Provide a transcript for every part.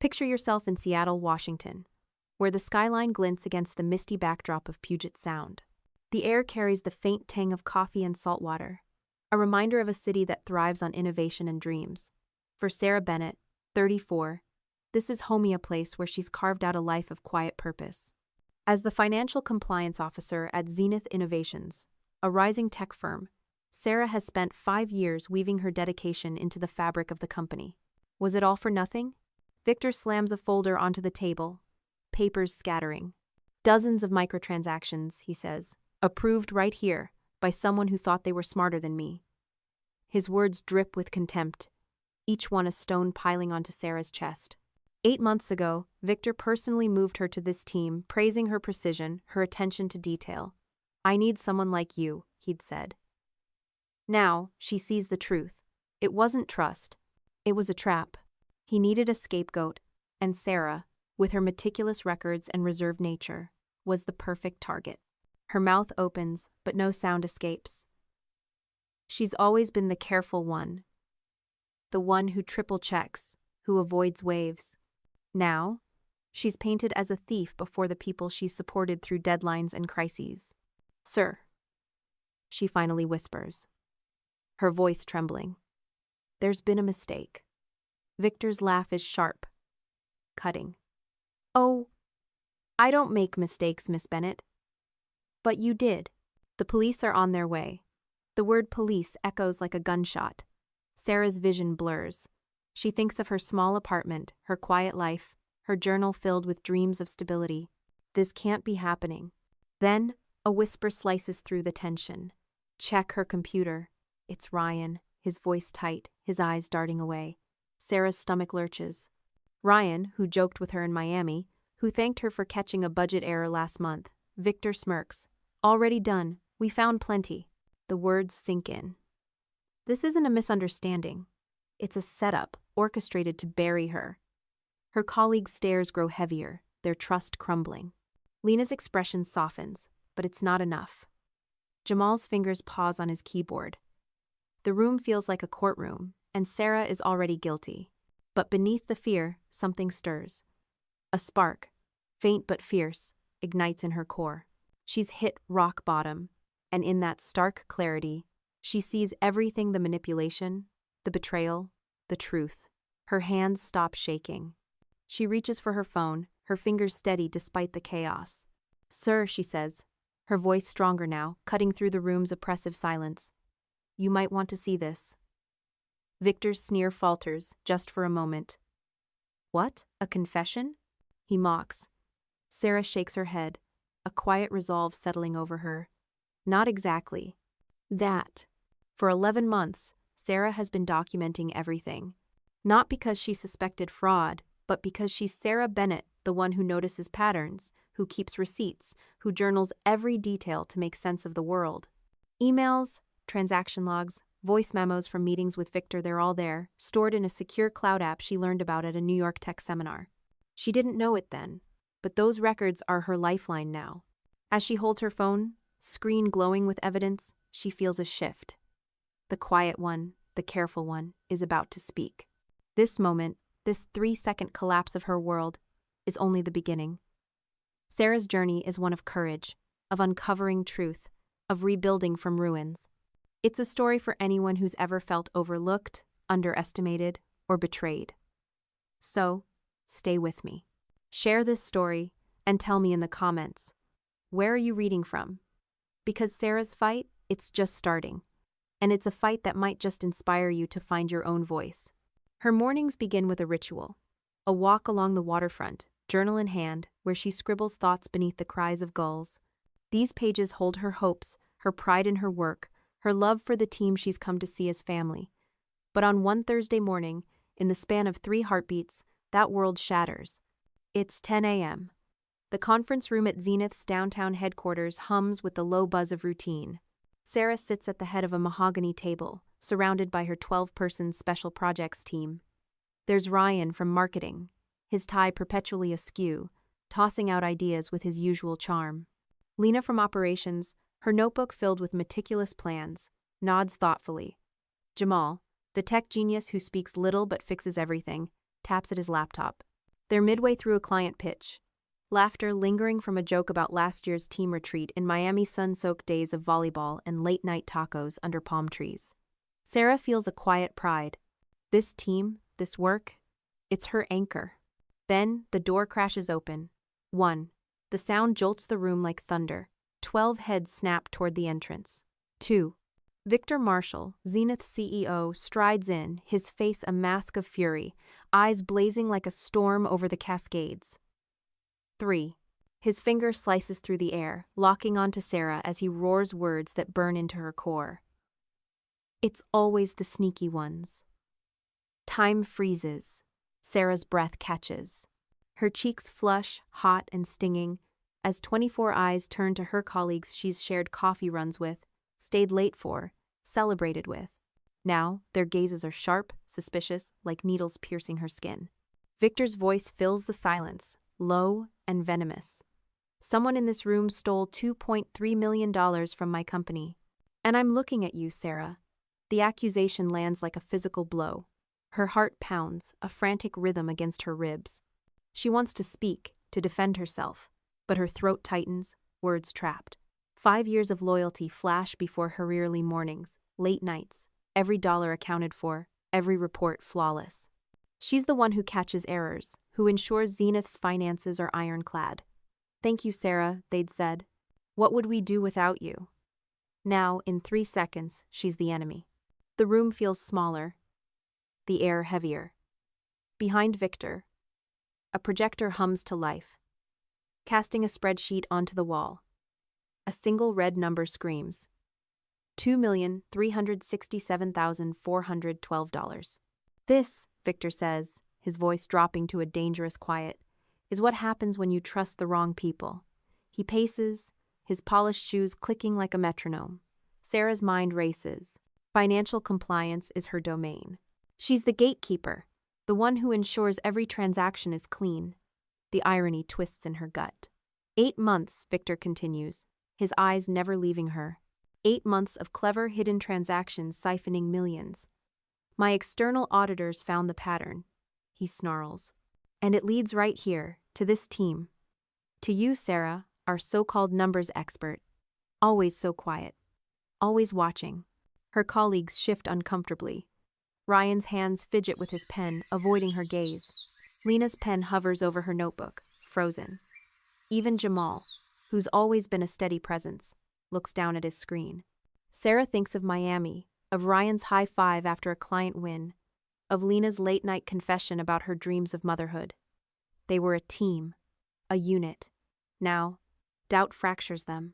Picture yourself in Seattle, Washington, where the skyline glints against the misty backdrop of Puget Sound. The air carries the faint tang of coffee and salt water, a reminder of a city that thrives on innovation and dreams. For Sarah Bennett, 34, this is homey, a place where she's carved out a life of quiet purpose. As the financial compliance officer at Zenith Innovations, a rising tech firm, Sarah has spent 5 years weaving her dedication into the fabric of the company. Was it all for nothing? Victor slams a folder onto the table, papers scattering. Dozens of microtransactions, he says, approved right here by someone who thought they were smarter than me. His words drip with contempt, each one a stone piling onto Sarah's chest. 8 months ago, Victor personally moved her to this team, praising her precision, her attention to detail. "I need someone like you," he'd said. Now, she sees the truth. It wasn't trust. It was a trap. He needed a scapegoat, and Sarah, with her meticulous records and reserved nature, was the perfect target. Her mouth opens, but no sound escapes. She's always been the careful one, the one who triple checks, who avoids waves. Now, she's painted as a thief before the people she's supported through deadlines and crises. "Sir," she finally whispers, her voice trembling. "There's been a mistake." Victor's laugh is sharp, cutting. "Oh, I don't make mistakes, Miss Bennett." "But you did." The police are on their way. The word police echoes like a gunshot. Sarah's vision blurs. She thinks of her small apartment, her quiet life, her journal filled with dreams of stability. This can't be happening. Then, a whisper slices through the tension. Check her computer. It's Ryan, his voice tight, his eyes darting away. Sarah's stomach lurches. Ryan, who joked with her in Miami, who thanked her for catching a budget error last month. Victor smirks. "Already done. We found plenty." The words sink in. This isn't a misunderstanding. It's a setup orchestrated to bury her. Her colleagues' stares grow heavier, their trust crumbling. Lena's expression softens, but it's not enough. Jamal's fingers pause on his keyboard. The room feels like a courtroom, and Sarah is already guilty. But beneath the fear, something stirs. A spark, faint but fierce, ignites in her core. She's hit rock bottom, and in that stark clarity, she sees everything: the manipulation, the betrayal, the truth. Her hands stop shaking. She reaches for her phone, her fingers steady despite the chaos. "Sir," she says, her voice stronger now, cutting through the room's oppressive silence. "You might want to see this." Victor's sneer falters, just for a moment. "What? A confession?" he mocks. Sarah shakes her head, a quiet resolve settling over her. "Not exactly. That." For 11 months, Sarah has been documenting everything. Not because she suspected fraud, but because she's Sarah Bennett, the one who notices patterns, who keeps receipts, who journals every detail to make sense of the world. Emails, transaction logs, voice memos from meetings with Victor, they're all there, stored in a secure cloud app she learned about at a New York tech seminar. She didn't know it then, but those records are her lifeline now. As she holds her phone, screen glowing with evidence, she feels a shift. The quiet one, the careful one, is about to speak. This moment, this 3-second collapse of her world, is only the beginning. Sarah's journey is one of courage, of uncovering truth, of rebuilding from ruins. It's a story for anyone who's ever felt overlooked, underestimated, or betrayed. So, stay with me. Share this story, and tell me in the comments, where are you reading from? Because Sarah's fight, it's just starting. And it's a fight that might just inspire you to find your own voice. Her mornings begin with a ritual, a walk along the waterfront, journal in hand, where she scribbles thoughts beneath the cries of gulls. These pages hold her hopes, her pride in her work, her love for the team she's come to see as family. But on one Thursday morning, in the span of 3 heartbeats, that world shatters. It's 10 a.m. The conference room at Zenith's downtown headquarters hums with the low buzz of routine. Sarah sits at the head of a mahogany table, surrounded by her 12-person special projects team. There's Ryan from marketing, his tie perpetually askew, tossing out ideas with his usual charm. Lena from operations, her notebook filled with meticulous plans, nods thoughtfully. Jamal, the tech genius who speaks little but fixes everything, taps at his laptop. They're midway through a client pitch. Laughter lingering from a joke about last year's team retreat in Miami sun-soaked days of volleyball and late-night tacos under palm trees. Sarah feels a quiet pride. This team, this work, it's her anchor. Then, the door crashes open. 1. The sound jolts the room like thunder. 12 heads snap toward the entrance. 2. Victor Marshall, Zenith CEO, strides in, his face a mask of fury, eyes blazing like a storm over the Cascades. 3. His finger slices through the air, locking onto Sarah as he roars words that burn into her core. It's always the sneaky ones. Time freezes. Sarah's breath catches. Her cheeks flush, hot and stinging, as 24 eyes turn to her colleagues she's shared coffee runs with, stayed late for, celebrated with. Now, their gazes are sharp, suspicious, like needles piercing her skin. Victor's voice fills the silence, low and venomous. Someone in this room stole $2.3 million from my company. And I'm looking at you, Sarah. The accusation lands like a physical blow. Her heart pounds, a frantic rhythm against her ribs. She wants to speak, to defend herself, but her throat tightens, words trapped. 5 years of loyalty flash before her early mornings, late nights, every dollar accounted for, every report flawless. She's the one who catches errors, who ensures Zenith's finances are ironclad. Thank you, Sarah, they'd said. What would we do without you? Now, in 3 seconds, she's the enemy. The room feels smaller, the air heavier. Behind Victor, a projector hums to life, casting a spreadsheet onto the wall. A single red number screams. $2,367,412. This, Victor says, his voice dropping to a dangerous quiet, is what happens when you trust the wrong people. He paces, his polished shoes clicking like a metronome. Sarah's mind races. Financial compliance is her domain. She's the gatekeeper, the one who ensures every transaction is clean. The irony twists in her gut. 8 months, Victor continues, his eyes never leaving her. 8 months of clever hidden transactions siphoning millions. My external auditors found the pattern, he snarls. And it leads right here, to this team. To you, Sarah, our so-called numbers expert. Always so quiet. Always watching. Her colleagues shift uncomfortably. Ryan's hands fidget with his pen, avoiding her gaze. Lena's pen hovers over her notebook, frozen. Even Jamal, who's always been a steady presence, looks down at his screen. Sarah thinks of Miami, of Ryan's high five after a client win, of Lena's late-night confession about her dreams of motherhood. They were a team, a unit. Now, doubt fractures them.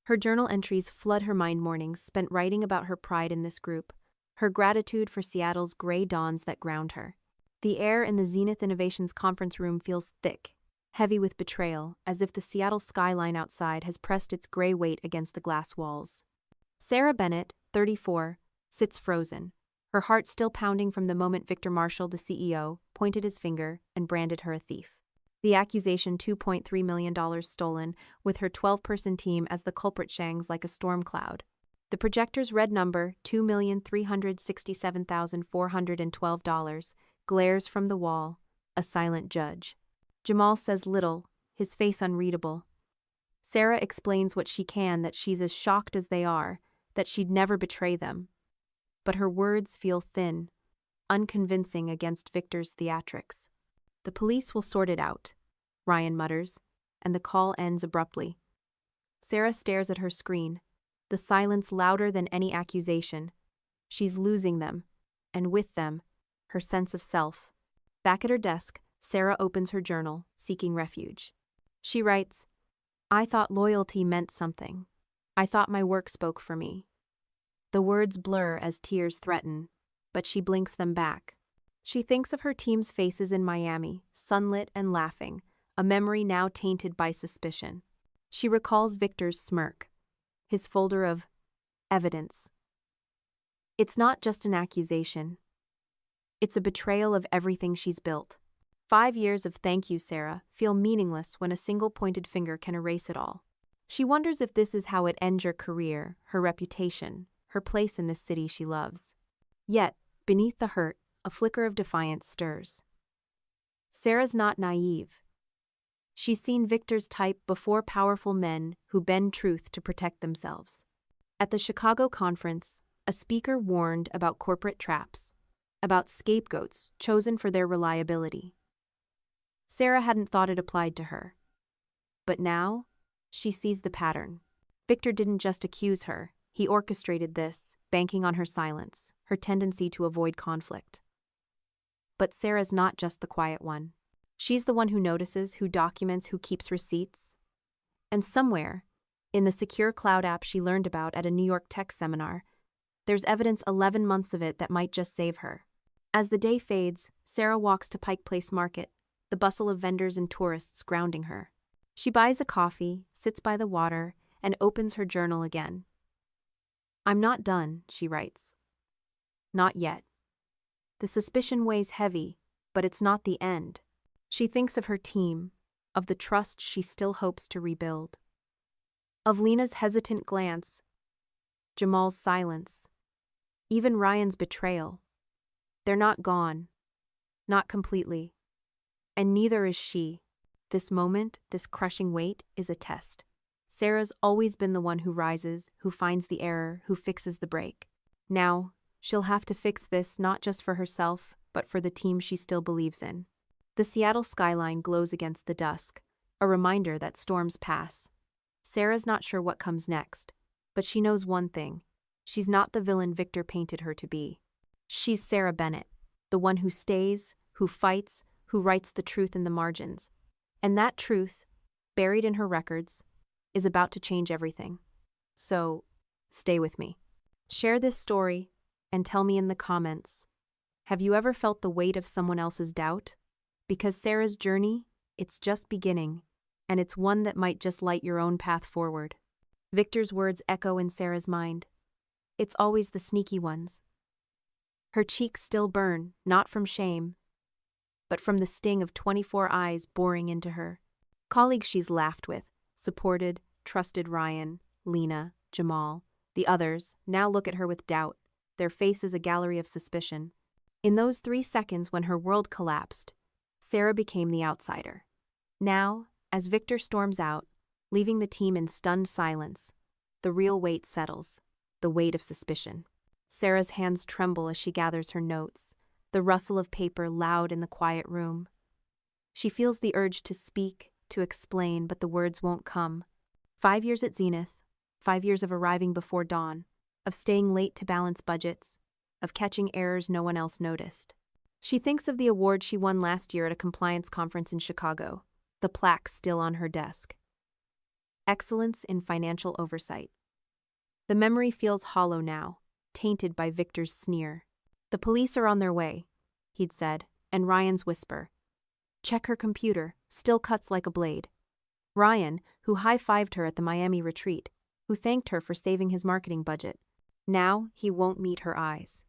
Her journal entries flood her mind mornings spent writing about her pride in this group, her gratitude for Seattle's gray dawns that ground her. The air in the Zenith Innovations conference room feels thick, heavy with betrayal, as if the Seattle skyline outside has pressed its gray weight against the glass walls. Sarah Bennett, 34, sits frozen, her heart still pounding from the moment Victor Marshall, the CEO, pointed his finger and branded her a thief. The accusation $2.3 million stolen, with her 12-person team as the culprit shangs like a storm cloud. The projector's red number, $2,367,412, glares from the wall, a silent judge. Jamal says little, his face unreadable. Sarah explains what she can, that she's as shocked as they are, that she'd never betray them. But her words feel thin, unconvincing against Victor's theatrics. The police will sort it out, Ryan mutters, and the call ends abruptly. Sarah stares at her screen, the silence louder than any accusation. She's losing them, and with them, her sense of self. Back at her desk, Sarah opens her journal, seeking refuge. She writes, I thought loyalty meant something. I thought my work spoke for me. The words blur as tears threaten, but she blinks them back. She thinks of her team's faces in Miami, sunlit and laughing, a memory now tainted by suspicion. She recalls Victor's smirk, his folder of evidence. It's not just an accusation. It's a betrayal of everything she's built. 5 years of thank you, Sarah, feel meaningless when a single pointed finger can erase it all. She wonders if this is how it ends her career, her reputation, her place in this city she loves. Yet, beneath the hurt, a flicker of defiance stirs. Sarah's not naive. She's seen Victor's type before, powerful men who bend truth to protect themselves. At the Chicago conference, a speaker warned about corporate traps, about scapegoats chosen for their reliability. Sarah hadn't thought it applied to her. But now, she sees the pattern. Victor didn't just accuse her, he orchestrated this, banking on her silence, her tendency to avoid conflict. But Sarah's not just the quiet one. She's the one who notices, who documents, who keeps receipts. And somewhere, in the secure cloud app she learned about at a New York tech seminar, there's evidence 11 months of it that might just save her. As the day fades, Sarah walks to Pike Place Market, the bustle of vendors and tourists grounding her. She buys a coffee, sits by the water, and opens her journal again. "I'm not done," she writes. Not yet. The suspicion weighs heavy, but it's not the end. She thinks of her team, of the trust she still hopes to rebuild. Of Lena's hesitant glance, Jamal's silence, even Ryan's betrayal. They're not gone. Not completely. And neither is she. This moment, this crushing weight, is a test. Sarah's always been the one who rises, who finds the error, who fixes the break. Now, she'll have to fix this not just for herself, but for the team she still believes in. The Seattle skyline glows against the dusk, a reminder that storms pass. Sarah's not sure what comes next, but she knows one thing. She's not the villain Victor painted her to be. She's Sarah Bennett, the one who stays, who fights, who writes the truth in the margins. And that truth, buried in her records, is about to change everything. So, stay with me. Share this story and tell me in the comments, have you ever felt the weight of someone else's doubt? Because Sarah's journey, it's just beginning, and it's one that might just light your own path forward. Victor's words echo in Sarah's mind. It's always the sneaky ones. Her cheeks still burn, not from shame, but from the sting of 24 eyes boring into her. Colleagues she's laughed with, supported, trusted Ryan, Lena, Jamal. The others now look at her with doubt, their faces a gallery of suspicion. In those 3 seconds when her world collapsed, Sarah became the outsider. Now, as Victor storms out, leaving the team in stunned silence, the real weight settles, the weight of suspicion. Sarah's hands tremble as she gathers her notes, the rustle of paper loud in the quiet room. She feels the urge to speak, to explain, but the words won't come. 5 years at Zenith, 5 years of arriving before dawn, of staying late to balance budgets, of catching errors no one else noticed. She thinks of the award she won last year at a compliance conference in Chicago, the plaque still on her desk. Excellence in financial oversight. The memory feels hollow now, tainted by Victor's sneer. The police are on their way, he'd said, and Ryan's whisper. Check her computer, still cuts like a blade. Ryan, who high-fived her at the Miami retreat, who thanked her for saving his marketing budget. Now he won't meet her eyes.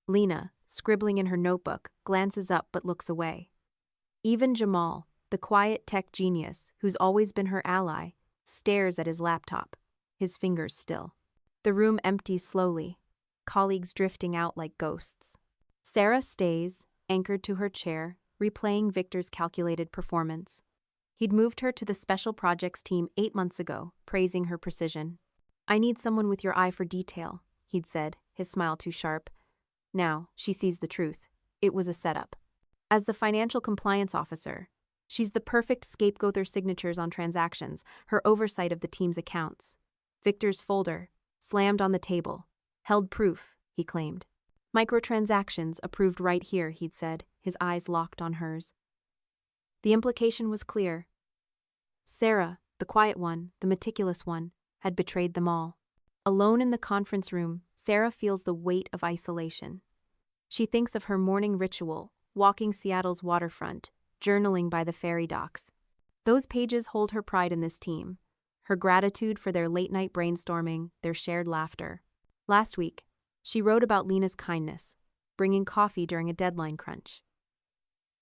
Lena, scribbling in her notebook, glances up but looks away. Even Jamal, the quiet tech genius who's always been her ally, stares at his laptop, his fingers still. The room empties slowly, colleagues drifting out like ghosts. Sarah stays, anchored to her chair, replaying Victor's calculated performance. He'd moved her to the special projects team 8 months ago, praising her precision. I need someone with your eye for detail, he'd said, his smile too sharp. Now, she sees the truth. It was a setup. As the financial compliance officer, she's the perfect scapegoat, their signatures on transactions, her oversight of the team's accounts. Victor's folder, slammed on the table, held proof, he claimed. Microtransactions approved right here, he'd said, his eyes locked on hers. The implication was clear. Sarah, the quiet one, the meticulous one, had betrayed them all. Alone in the conference room, Sarah feels the weight of isolation. She thinks of her morning ritual, walking Seattle's waterfront, journaling by the ferry docks. Those pages hold her pride in this team, her gratitude for their late-night brainstorming, their shared laughter. Last week, she wrote about Lena's kindness, bringing coffee during a deadline crunch.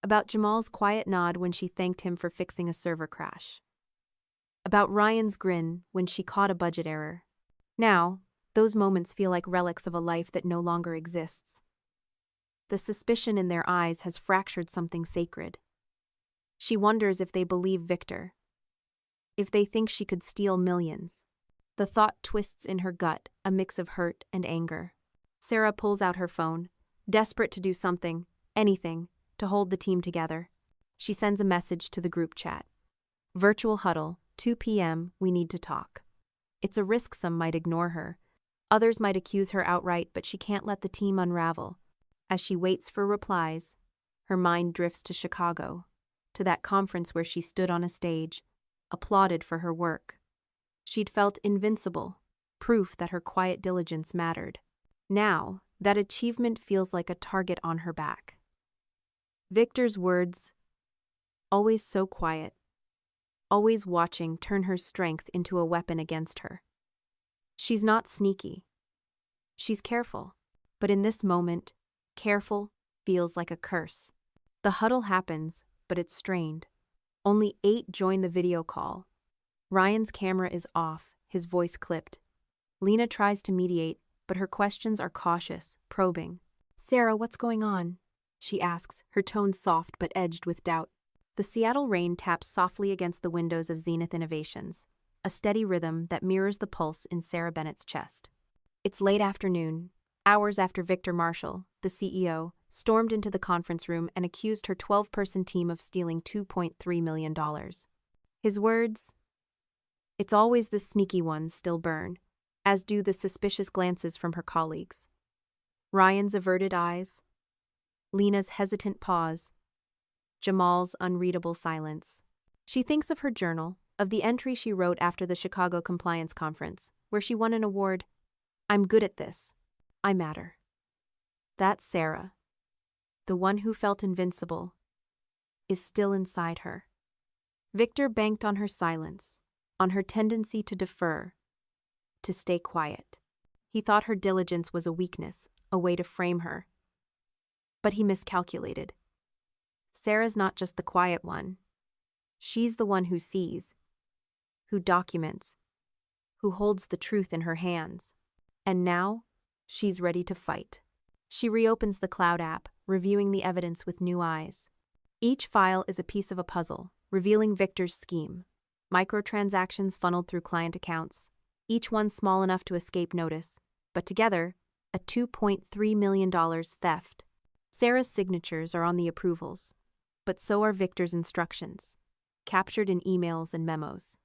About Jamal's quiet nod when she thanked him for fixing a server crash. About Ryan's grin when she caught a budget error. Now, those moments feel like relics of a life that no longer exists. The suspicion in their eyes has fractured something sacred. She wonders if they believe Victor, if they think she could steal millions. The thought twists in her gut, a mix of hurt and anger. Sarah pulls out her phone, desperate to do something, anything, to hold the team together. She sends a message to the group chat. Virtual huddle, 2 p.m., we need to talk. It's a risk some might ignore her. Others might accuse her outright, but she can't let the team unravel. As she waits for replies, her mind drifts to Chicago, to that conference where she stood on a stage, applauded for her work. She'd felt invincible, proof that her quiet diligence mattered. Now, that achievement feels like a target on her back. Victor's words, always so quiet, always watching, turn her strength into a weapon against her. She's not sneaky. She's careful. But in this moment, careful feels like a curse. The huddle happens, but it's strained. Only 8 join the video call. Ryan's camera is off, his voice clipped. Lena tries to mediate, but her questions are cautious, probing. "Sarah, what's going on?" she asks, her tone soft but edged with doubt. The Seattle rain taps softly against the windows of Zenith Innovations, a steady rhythm that mirrors the pulse in Sarah Bennett's chest. It's late afternoon, hours after Victor Marshall, the CEO, stormed into the conference room and accused her 12-person team of stealing $2.3 million. His words, "It's always the sneaky ones," still burn, as do the suspicious glances from her colleagues. Ryan's averted eyes, Lena's hesitant pause, Jamal's unreadable silence. She thinks of her journal, of the entry she wrote after the Chicago Compliance Conference, where she won an award. "I'm good at this. I matter." That Sarah, the one who felt invincible, is still inside her. Victor banked on her silence, on her tendency to defer, to stay quiet. He thought her diligence was a weakness, a way to frame her. But he miscalculated. Sarah's not just the quiet one. She's the one who sees, who documents, who holds the truth in her hands. And now, she's ready to fight. She reopens the Cloud app, reviewing the evidence with new eyes. Each file is a piece of a puzzle, revealing Victor's scheme. Microtransactions funneled through client accounts, each one small enough to escape notice, but together, a $2.3 million theft. Sarah's signatures are on the approvals, but so are Victor's instructions, captured in emails and memos.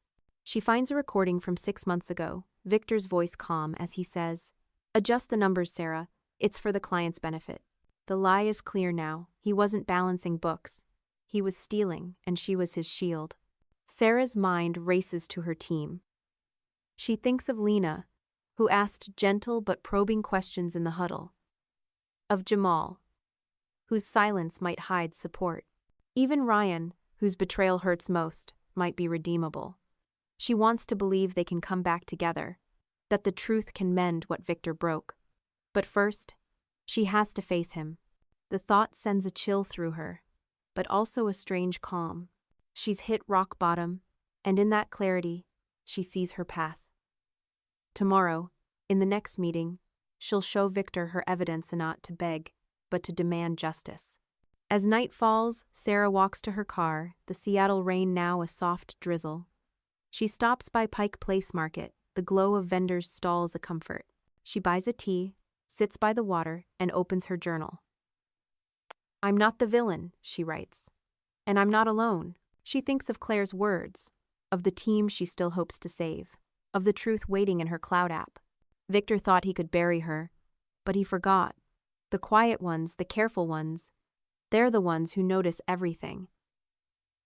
She finds a recording from 6 months ago, Victor's voice calm as he says, "Adjust the numbers, Sarah. It's for the client's benefit." The lie is clear now. He wasn't balancing books. He was stealing, and she was his shield. Sarah's mind races to her team. She thinks of Lena, who asked gentle but probing questions in the huddle. Of Jamal, whose silence might hide support. Even Ryan, whose betrayal hurts most, might be redeemable. She wants to believe they can come back together, that the truth can mend what Victor broke. But first, she has to face him. The thought sends a chill through her, but also a strange calm. She's hit rock bottom, and in that clarity, she sees her path. Tomorrow, in the next meeting, she'll show Victor her evidence and not to beg, but to demand justice. As night falls, Sarah walks to her car, the Seattle rain now a soft drizzle. She stops by Pike Place Market, the glow of vendors' stalls a comfort. She buys a tea, sits by the water, and opens her journal. "I'm not the villain," she writes. "And I'm not alone." She thinks of Claire's words, of the team she still hopes to save, of the truth waiting in her Cloud app. Victor thought he could bury her, but he forgot. The quiet ones, the careful ones, they're the ones who notice everything.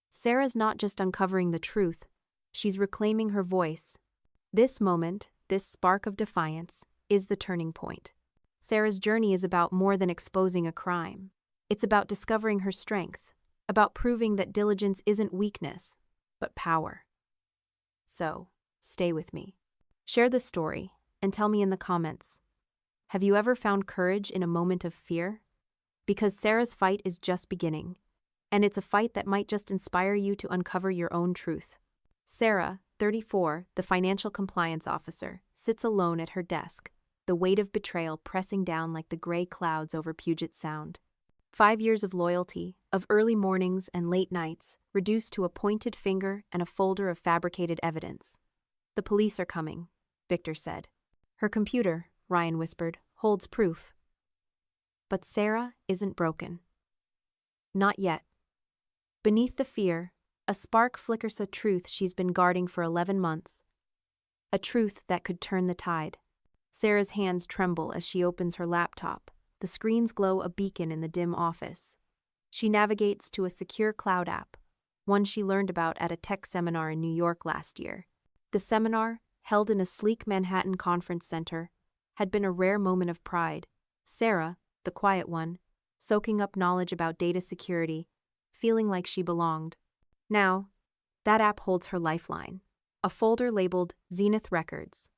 Sarah's not just uncovering the truth, she's reclaiming her voice. This moment, this spark of defiance, is the turning point. Sarah's journey is about more than exposing a crime. It's about discovering her strength, about proving that diligence isn't weakness, but power. So, stay with me. Share the story, and tell me in the comments. Have you ever found courage in a moment of fear? Because Sarah's fight is just beginning, and it's a fight that might just inspire you to uncover your own truth. Sarah, 34, the financial compliance officer, sits alone at her desk, the weight of betrayal pressing down like the gray clouds over Puget Sound. 5 years of loyalty, of early mornings and late nights, reduced to a pointed finger and a folder of fabricated evidence. "The police are coming," Victor said. "Her computer," Ryan whispered, "holds proof." But Sarah isn't broken. Not yet. Beneath the fear, a spark flickers, a truth she's been guarding for 11 months. A truth that could turn the tide. Sarah's hands tremble as she opens her laptop. The screens glow a beacon in the dim office. She navigates to a secure cloud app, one she learned about at a tech seminar in New York last year. The seminar, held in a sleek Manhattan conference center, had been a rare moment of pride. Sarah, the quiet one, soaking up knowledge about data security, feeling like she belonged. Now, that app holds her lifeline, a folder labeled Zenith Records,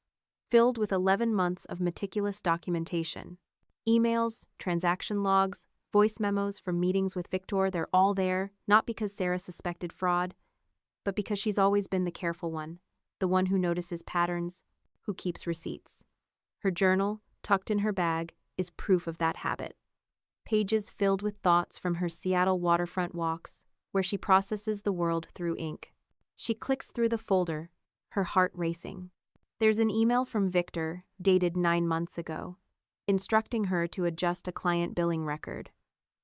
filled with 11 months of meticulous documentation. Emails, transaction logs, voice memos from meetings with Victor, they're all there, not because Sarah suspected fraud, but because she's always been the careful one, the one who notices patterns, who keeps receipts. Her journal, tucked in her bag, is proof of that habit. Pages filled with thoughts from her Seattle waterfront walks, where she processes the world through ink. She clicks through the folder, her heart racing. There's an email from Victor, dated 9 months ago, instructing her to adjust a client billing record.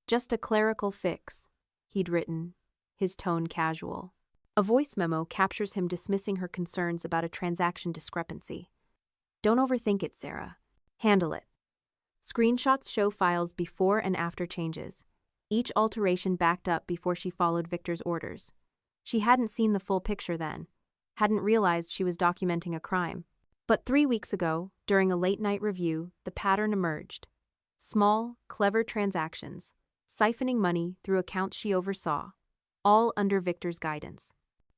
"Just a clerical fix," he'd written, his tone casual. A voice memo captures him dismissing her concerns about a transaction discrepancy. "Don't overthink it, Sarah. Handle it." Screenshots show files before and after changes, each alteration backed up before she followed Victor's orders. She hadn't seen the full picture then, hadn't realized she was documenting a crime. But 3 weeks ago, during a late-night review, the pattern emerged. Small, clever transactions, siphoning money through accounts she oversaw, all under Victor's guidance.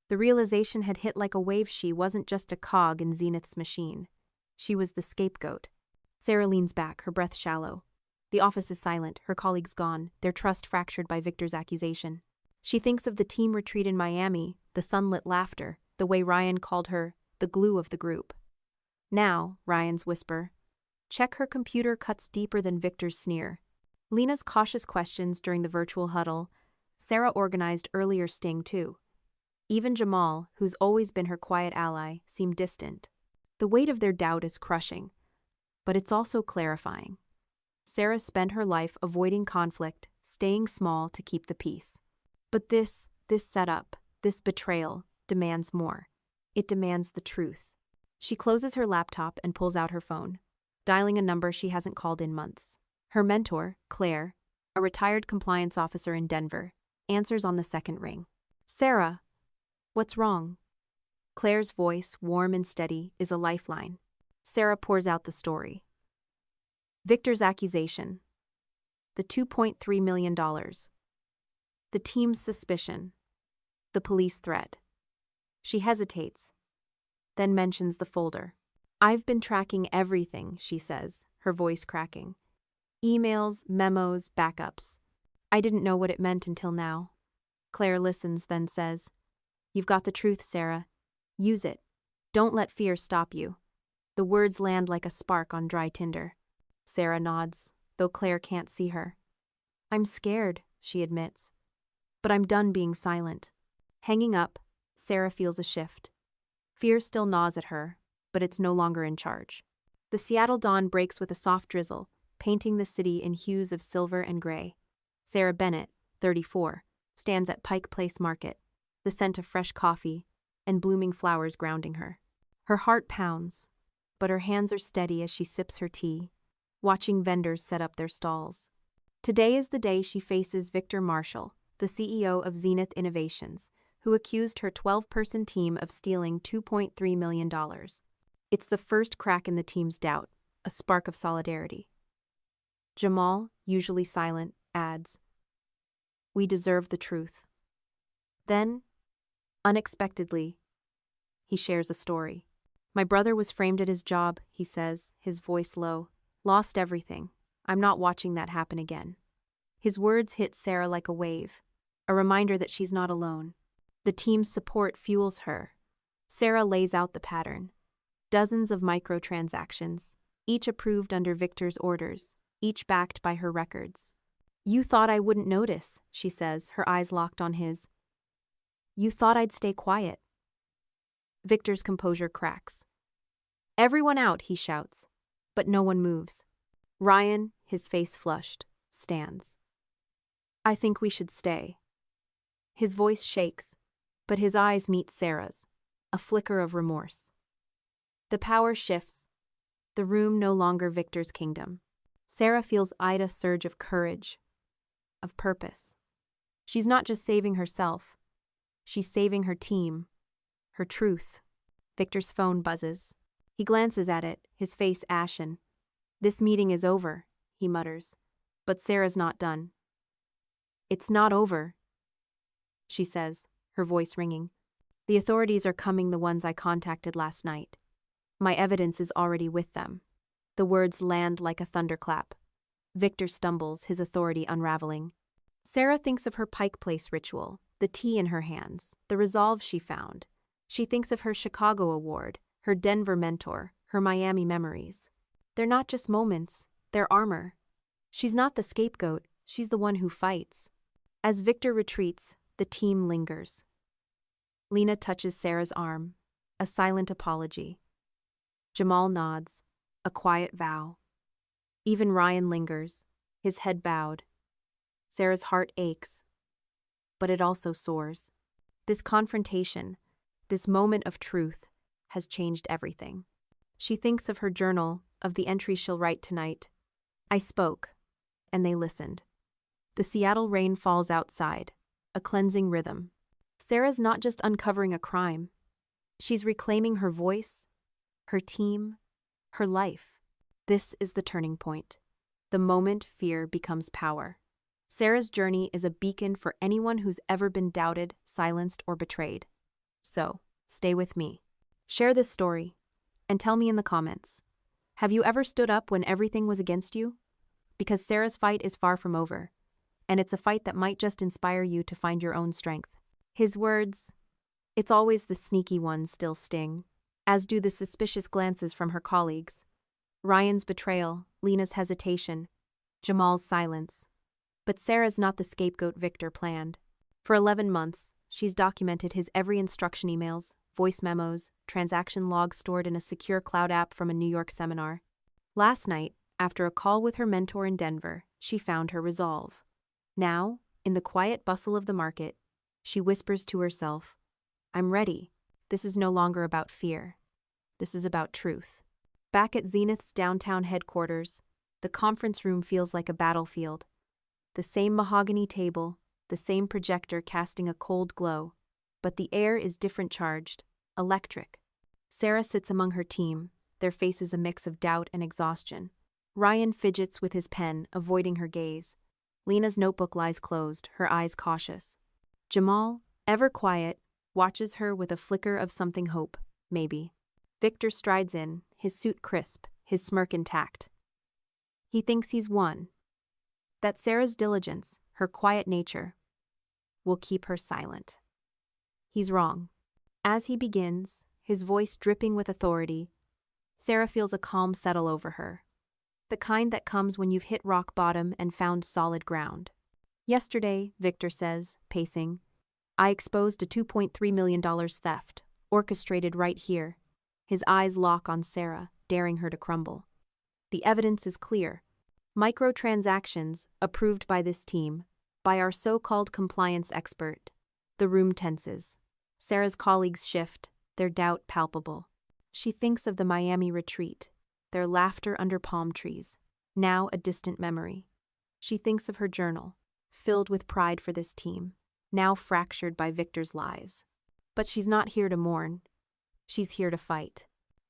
The realization had hit like a wave. She wasn't just a cog in Zenith's machine. She was the scapegoat. Sarah leans back, her breath shallow. The office is silent, her colleagues gone, their trust fractured by Victor's accusation. She thinks of the team retreat in Miami, the sunlit laughter, the way Ryan called her the glue of the group. Now, Ryan's whisper. Check her computer cuts deeper than Victor's sneer. Lena's cautious questions during the virtual huddle. Sarah organized earlier sting too. Even Jamal, who's always been her quiet ally, seemed distant. The weight of their doubt is crushing, but it's also clarifying. Sarah spent her life avoiding conflict, staying small to keep the peace. But this setup, this betrayal, demands more. It demands the truth. She closes her laptop and pulls out her phone, dialing a number she hasn't called in months. Her mentor, Claire, a retired compliance officer in Denver, answers on the second ring. "Sarah, what's wrong?" Claire's voice, warm and steady, is a lifeline. Sarah pours out the story. Victor's accusation. The $2.3 million. The team's suspicion. The police threat. She hesitates, then mentions the folder. "I've been tracking everything," she says, her voice cracking. "Emails, memos, backups. I didn't know what it meant until now." Claire listens, then says, "You've got the truth, Sarah. Use it. Don't let fear stop you." The words land like a spark on dry tinder. Sarah nods, though Claire can't see her. "I'm scared," she admits. "But I'm done being silent." Hanging up, Sarah feels a shift. Fear still gnaws at her, but it's no longer in charge. The Seattle dawn breaks with a soft drizzle, painting the city in hues of silver and gray. Sarah Bennett, 34, stands at Pike Place Market, the scent of fresh coffee and blooming flowers grounding her. Her heart pounds, but her hands are steady as she sips her tea, watching vendors set up their stalls. Today is the day she faces Victor Marshall, the CEO of Zenith Innovations, who accused her 12-person team of stealing $2.3 million. It's the first crack in the team's doubt, a spark of solidarity. Jamal, usually silent, adds, "We deserve the truth." Then, unexpectedly, he shares a story. "My brother was framed at his job," he says, his voice low. "Lost everything. I'm not watching that happen again." His words hit Sarah like a wave, a reminder that she's not alone. The team's support fuels her. Sarah lays out the pattern. Dozens of microtransactions, each approved under Victor's orders, each backed by her records. You thought I wouldn't notice, she says, her eyes locked on his. You thought I'd stay quiet. Victor's composure cracks. Everyone out, he shouts, but no one moves. Ryan, his face flushed, stands. I think we should stay. His voice shakes, but his eyes meet Sarah's, a flicker of remorse. The power shifts, the room no longer Victor's kingdom. Sarah feels Ida's surge of courage, of purpose. She's not just saving herself, she's saving her team, her truth. Victor's phone buzzes. He glances at it, his face ashen. This meeting is over, he mutters, but Sarah's not done. It's not over, she says, her voice ringing. The authorities are coming, the ones I contacted last night. My evidence is already with them. The words land like a thunderclap. Victor stumbles, his authority unraveling. Sarah thinks of her Pike Place ritual, the tea in her hands, the resolve she found. She thinks of her Chicago award, her Denver mentor, her Miami memories. They're not just moments, they're armor. She's not the scapegoat, she's the one who fights. As Victor retreats, the team lingers. Lena touches Sarah's arm, a silent apology. Jamal nods, a quiet vow. Even Ryan lingers, his head bowed. Sarah's heart aches, but it also soars. This confrontation, this moment of truth, has changed everything. She thinks of her journal, of the entry she'll write tonight. I spoke, and they listened. The Seattle rain falls outside, a cleansing rhythm. Sarah's not just uncovering a crime. She's reclaiming her voice, her team, her life. This is the turning point. The moment fear becomes power. Sarah's journey is a beacon for anyone who's ever been doubted, silenced, or betrayed. So, stay with me. Share this story, and tell me in the comments. Have you ever stood up when everything was against you? Because Sarah's fight is far from over, and it's a fight that might just inspire you to find your own strength. His words, it's always the sneaky ones, still sting, as do the suspicious glances from her colleagues. Ryan's betrayal, Lena's hesitation, Jamal's silence. But Sarah's not the scapegoat Victor planned. For 11 months, she's documented his every instruction emails, voice memos, transaction logs stored in a secure cloud app from a New York seminar. Last night, after a call with her mentor in Denver, she found her resolve. Now, in the quiet bustle of the market, she whispers to herself, I'm ready. This is no longer about fear. This is about truth. Back at Zenith's downtown headquarters, the conference room feels like a battlefield. The same mahogany table, the same projector casting a cold glow, but the air is different charged, electric. Sarah sits among her team, their faces a mix of doubt and exhaustion. Ryan fidgets with his pen, avoiding her gaze. Lena's notebook lies closed, her eyes cautious. Jamal, ever quiet, watches her with a flicker of something hope, maybe. Victor strides in, his suit crisp, his smirk intact. He thinks he's won. That Sarah's diligence, her quiet nature, will keep her silent. He's wrong. As he begins, his voice dripping with authority, Sarah feels a calm settle over her. The kind that comes when you've hit rock bottom and found solid ground. Yesterday, Victor says, pacing, I exposed a $2.3 million theft, orchestrated right here. His eyes lock on Sarah, daring her to crumble. The evidence is clear. Microtransactions, approved by this team, by our so-called compliance expert. The room tenses. Sarah's colleagues shift, their doubt palpable. She thinks of the Miami retreat, their laughter under palm trees, now a distant memory. She thinks of her journal, filled with pride for this team, now fractured by Victor's lies. But she's not here to mourn. She's here to fight.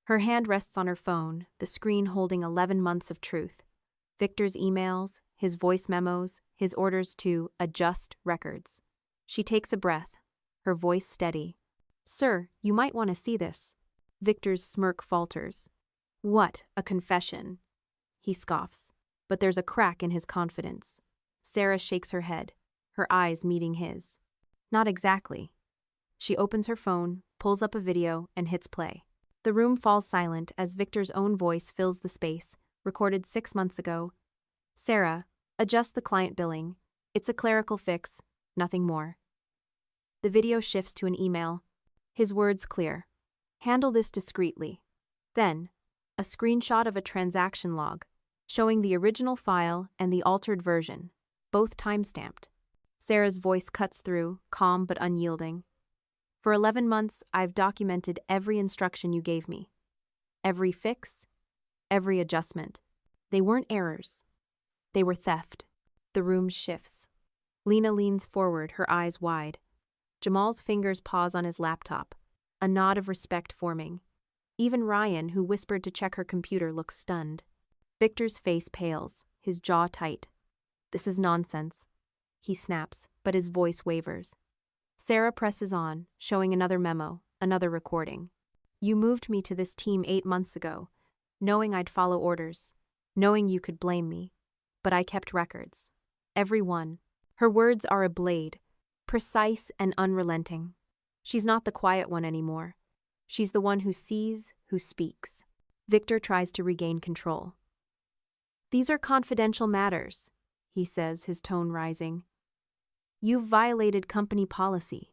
Her hand rests on her phone, the screen holding 11 months of truth. Victor's emails, his voice memos, his orders to adjust records. She takes a breath, her voice steady. Sir, you might want to see this. Victor's smirk falters. What, a confession? He scoffs, but there's a crack in his confidence. Sarah shakes her head, her eyes meeting his. Not exactly. She opens her phone, pulls up a video, and hits play. The room falls silent as Victor's own voice fills the space, recorded 6 months ago. Sarah, Adjust the client billing. It's a clerical fix, nothing more. The video shifts to an email. His words clear. Handle this discreetly. Then, a screenshot of a transaction log, showing the original file and the altered version, both time-stamped. Sarah's voice cuts through, calm but unyielding. For 11 months, I've documented every instruction you gave me. Every fix, every adjustment. They weren't errors. They were theft. The room shifts. Lena leans forward, her eyes wide. Jamal's fingers pause on his laptop, a nod of respect forming. Even Ryan, who whispered to check her computer, looks stunned. Victor's face pales, his jaw tight. This is nonsense. He snaps, but his voice wavers. Sarah presses on, showing another memo, another recording. You moved me to this team 8 months ago, knowing I'd follow orders, knowing you could blame me. But I kept records. Every one. Her words are a blade, precise and unrelenting. She's not the quiet one anymore. She's the one who sees, who speaks. Victor tries to regain control. These are confidential matters, he says, his tone rising. You've violated company policy.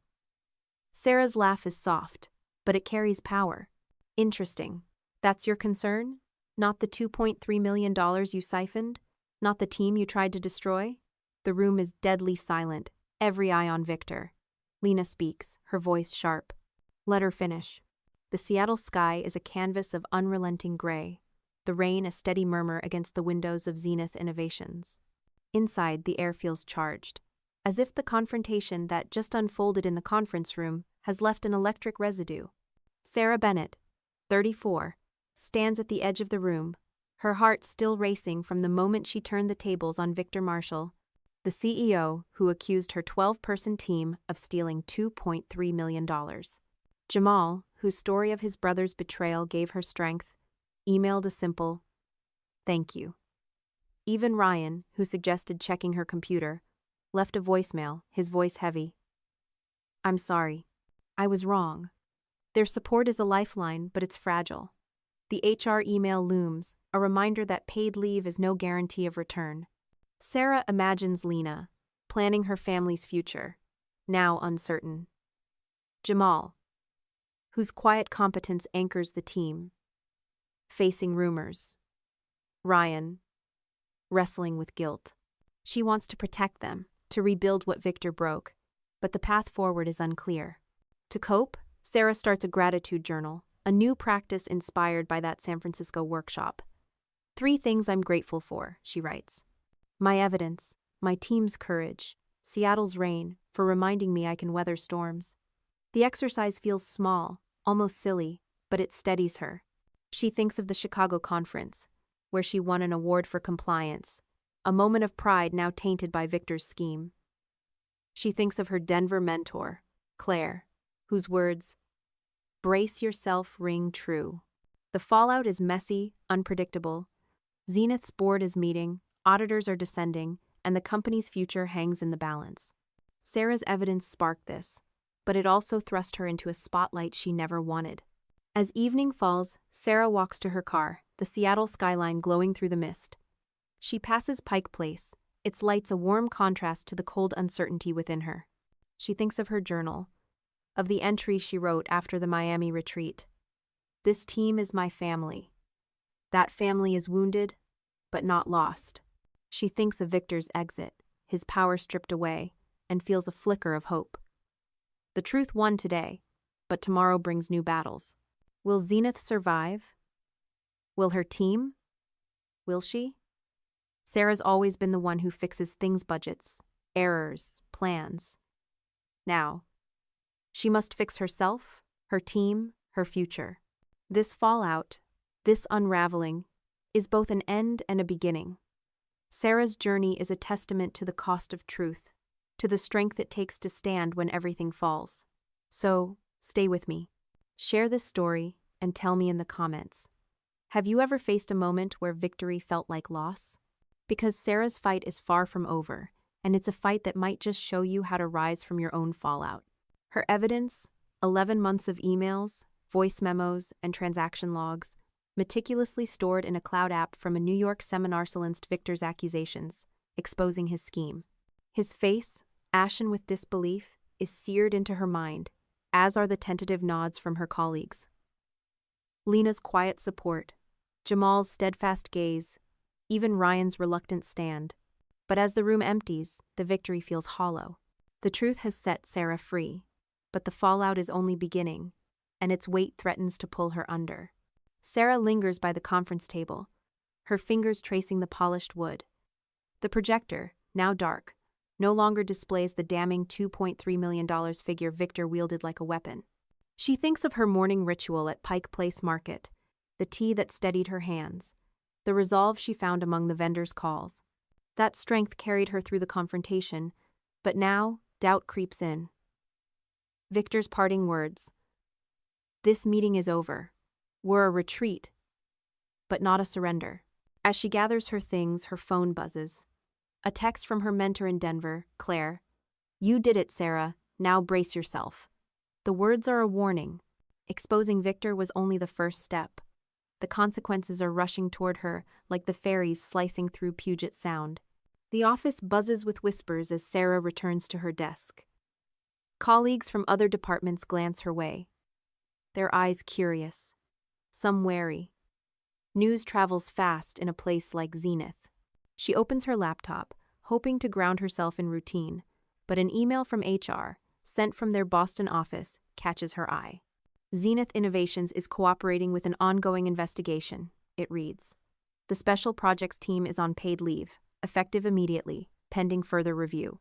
Sarah's laugh is soft, but it carries power. Interesting. That's your concern? Not the $2.3 million you siphoned? Not the team you tried to destroy? The room is deadly silent, every eye on Victor. Lena speaks, her voice sharp. Let her finish. The Seattle sky is a canvas of unrelenting gray, the rain a steady murmur against the windows of Zenith Innovations. Inside, the air feels charged, as if the confrontation that just unfolded in the conference room has left an electric residue. Sarah Bennett, 34, stands at the edge of the room, her heart still racing from the moment she turned the tables on Victor Marshall, the CEO who accused her 12-person team of stealing $2.3 million. Jamal, whose story of his brother's betrayal gave her strength, emailed a simple, "Thank you." Even Ryan, who suggested checking her computer, left a voicemail, his voice heavy. "I'm sorry. I was wrong. Their support is a lifeline, but it's fragile." The HR email looms, a reminder that paid leave is no guarantee of return. Sarah imagines Lena, planning her family's future, now uncertain. Jamal, whose quiet competence anchors the team, facing rumors. Ryan, wrestling with guilt. She wants to protect them, to rebuild what Victor broke, but the path forward is unclear. To cope, Sarah starts a gratitude journal, a new practice inspired by that San Francisco workshop. 3 things I'm grateful for, she writes. My evidence, my team's courage, Seattle's rain, for reminding me I can weather storms. The exercise feels small, almost silly, but it steadies her. She thinks of the Chicago conference, where she won an award for compliance, a moment of pride now tainted by Victor's scheme. She thinks of her Denver mentor, Claire, whose words, "Brace yourself," ring true. The fallout is messy, unpredictable. Zenith's board is meeting, auditors are descending, and the company's future hangs in the balance. Sarah's evidence sparked this, but it also thrust her into a spotlight she never wanted. As evening falls, Sarah walks to her car, the Seattle skyline glowing through the mist. She passes Pike Place, its lights a warm contrast to the cold uncertainty within her. She thinks of her journal, of the entry she wrote after the Miami retreat. This team is my family. That family is wounded, but not lost. She thinks of Victor's exit, his power stripped away, and feels a flicker of hope. The truth won today, but tomorrow brings new battles. Will Zenith survive? Will her team? Will she? Sarah's always been the one who fixes things, budgets, errors, plans. Now, she must fix herself, her team, her future. This fallout, this unraveling, is both an end and a beginning. Sarah's journey is a testament to the cost of truth, to the strength it takes to stand when everything falls. So, stay with me. Share this story and tell me in the comments. Have you ever faced a moment where victory felt like loss? Because Sarah's fight is far from over, and it's a fight that might just show you how to rise from your own fallout. Her evidence, 11 months of emails, voice memos, and transaction logs, meticulously stored in a cloud app from a New York seminar silenced Victor's accusations. exposing his scheme. His face, ashen with disbelief, is seared into her mind, as are the tentative nods from her colleagues. Lena's quiet support, Jamal's steadfast gaze, even Ryan's reluctant stand. But as the room empties, the victory feels hollow. The truth has set Sarah free, but the fallout is only beginning, and its weight threatens to pull her under. Sarah lingers by the conference table, her fingers tracing the polished wood. The projector, now dark, no longer displays the damning $2.3 million figure Victor wielded like a weapon. She thinks of her morning ritual at Pike Place Market, the tea that steadied her hands, the resolve she found among the vendors' calls. That strength carried her through the confrontation, but now doubt creeps in. Victor's parting words. This meeting is over. We're a retreat, but not a surrender. As she gathers her things, her phone buzzes. A text from her mentor in Denver, Claire. You did it, Sarah. Now brace yourself. The words are a warning. Exposing Victor was only the first step. The consequences are rushing toward her like the fairies slicing through Puget Sound. The office buzzes with whispers as Sarah returns to her desk. Colleagues from other departments glance her way, their eyes curious, some wary. News travels fast in a place like Zenith. She opens her laptop, hoping to ground herself in routine, but an email from HR, sent from their Boston office, catches her eye. Zenith Innovations is cooperating with an ongoing investigation, it reads. The special projects team is on paid leave, effective immediately, pending further review.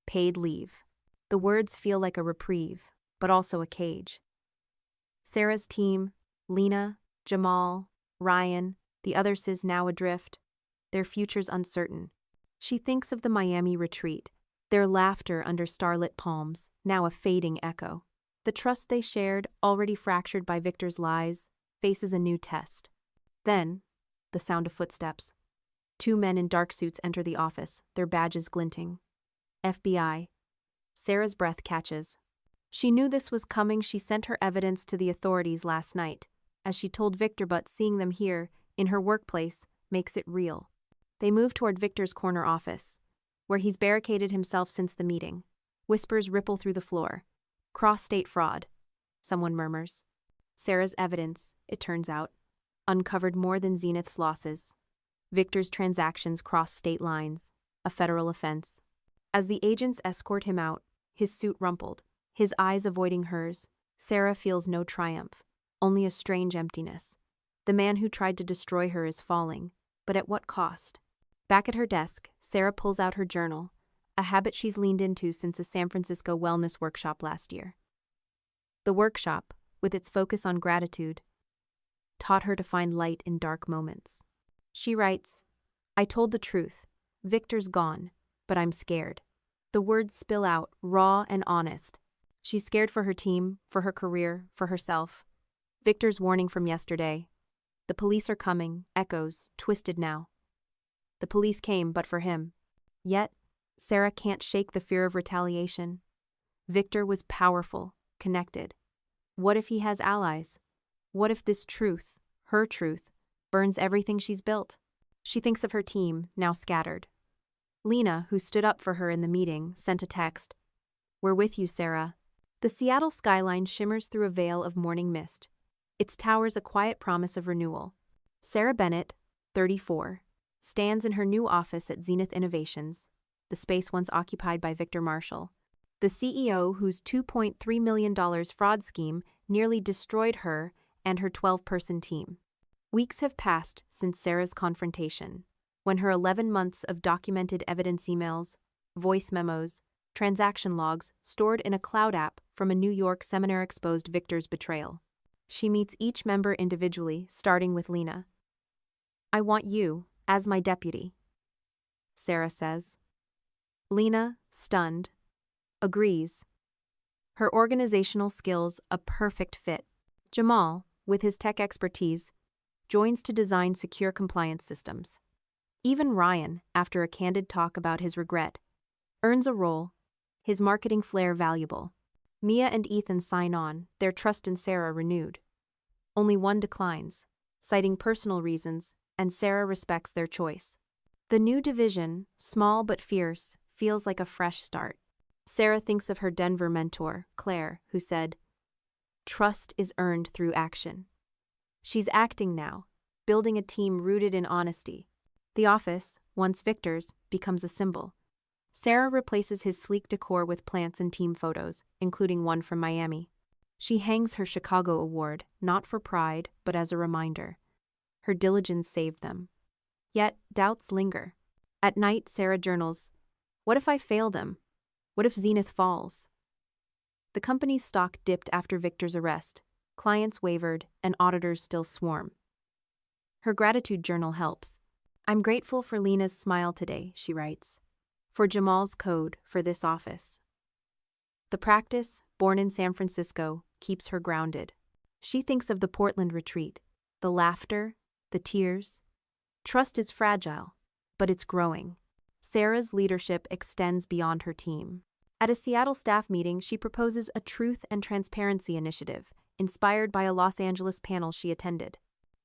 Paid leave. The words feel like a reprieve, but also a cage. Sarah's team, Lena, Jamal, Ryan, the other SIS now adrift, their futures uncertain. She thinks of the Miami retreat, their laughter under starlit palms, now a fading echo. The trust they shared, already fractured by Victor's lies, faces a new test. Then, the sound of footsteps. 2 men in dark suits enter the office, their badges glinting. FBI. Sarah's breath catches. She knew this was coming. She sent her evidence to the authorities last night, as she told Victor, but seeing them here, in her workplace, makes it real. They move toward Victor's corner office, where he's barricaded himself since the meeting. Whispers ripple through the floor. Cross-state fraud, someone murmurs. Sarah's evidence, it turns out, uncovered more than Zenith's losses. Victor's transactions cross state lines, a federal offense. As the agents escort him out, his suit rumpled, his eyes avoiding hers, Sarah feels no triumph, only a strange emptiness. The man who tried to destroy her is falling, but at what cost? Back at her desk, Sarah pulls out her journal, a habit she's leaned into since a San Francisco wellness workshop last year. The workshop, with its focus on gratitude, taught her to find light in dark moments. She writes, I told the truth. Victor's gone, but I'm scared. The words spill out, raw and honest. She's scared for her team, for her career, for herself. Victor's warning from yesterday. The police are coming, echoes, twisted now. The police came, but for him. Yet, Sarah can't shake the fear of retaliation. Victor was powerful, connected. What if he has allies? What if this truth, her truth, burns everything she's built? She thinks of her team, now scattered. Lena, who stood up for her in the meeting, sent a text. We're with you, Sarah. The Seattle skyline shimmers through a veil of morning mist. Its towers a quiet promise of renewal. Sarah Bennett, 34, stands in her new office at Zenith Innovations, the space once occupied by Victor Marshall, the CEO whose $2.3 million fraud scheme nearly destroyed her and her 12-person team. Weeks have passed since Sarah's confrontation, when her 11 months of documented evidence emails, voice memos, transaction logs stored in a cloud app from a New York seminar exposed Victor's betrayal. She meets each member individually, starting with Lena. I want you as my deputy, Sarah says. Lena, stunned, agrees. Her organizational skills a perfect fit. Jamal, with his tech expertise, joins to design secure compliance systems. Even Ryan, after a candid talk about his regret, earns a role, his marketing flair valuable. Mia and Ethan sign on, their trust in Sarah renewed. Only one declines, citing personal reasons, and Sarah respects their choice. The new division, small but fierce, feels like a fresh start. Sarah thinks of her Denver mentor, Claire, who said, "Trust is earned through action." She's acting now, building a team rooted in honesty. The office, once Victor's, becomes a symbol. Sarah replaces his sleek decor with plants and team photos, including one from Miami. She hangs her Chicago award, not for pride, but as a reminder. Her diligence saved them. Yet, doubts linger. At night, Sarah journals, "What if I fail them? What if Zenith falls?" The company's stock dipped after Victor's arrest. Clients wavered, and auditors still swarm. Her gratitude journal helps. "I'm grateful for Lena's smile today," she writes. "For Jamal's code, for this office." The practice, born in San Francisco, keeps her grounded. She thinks of the Portland retreat, the laughter, the tears. Trust is fragile, but it's growing. Sarah's leadership extends beyond her team. At a Seattle staff meeting, she proposes a truth and transparency initiative, inspired by a Los Angeles panel she attended.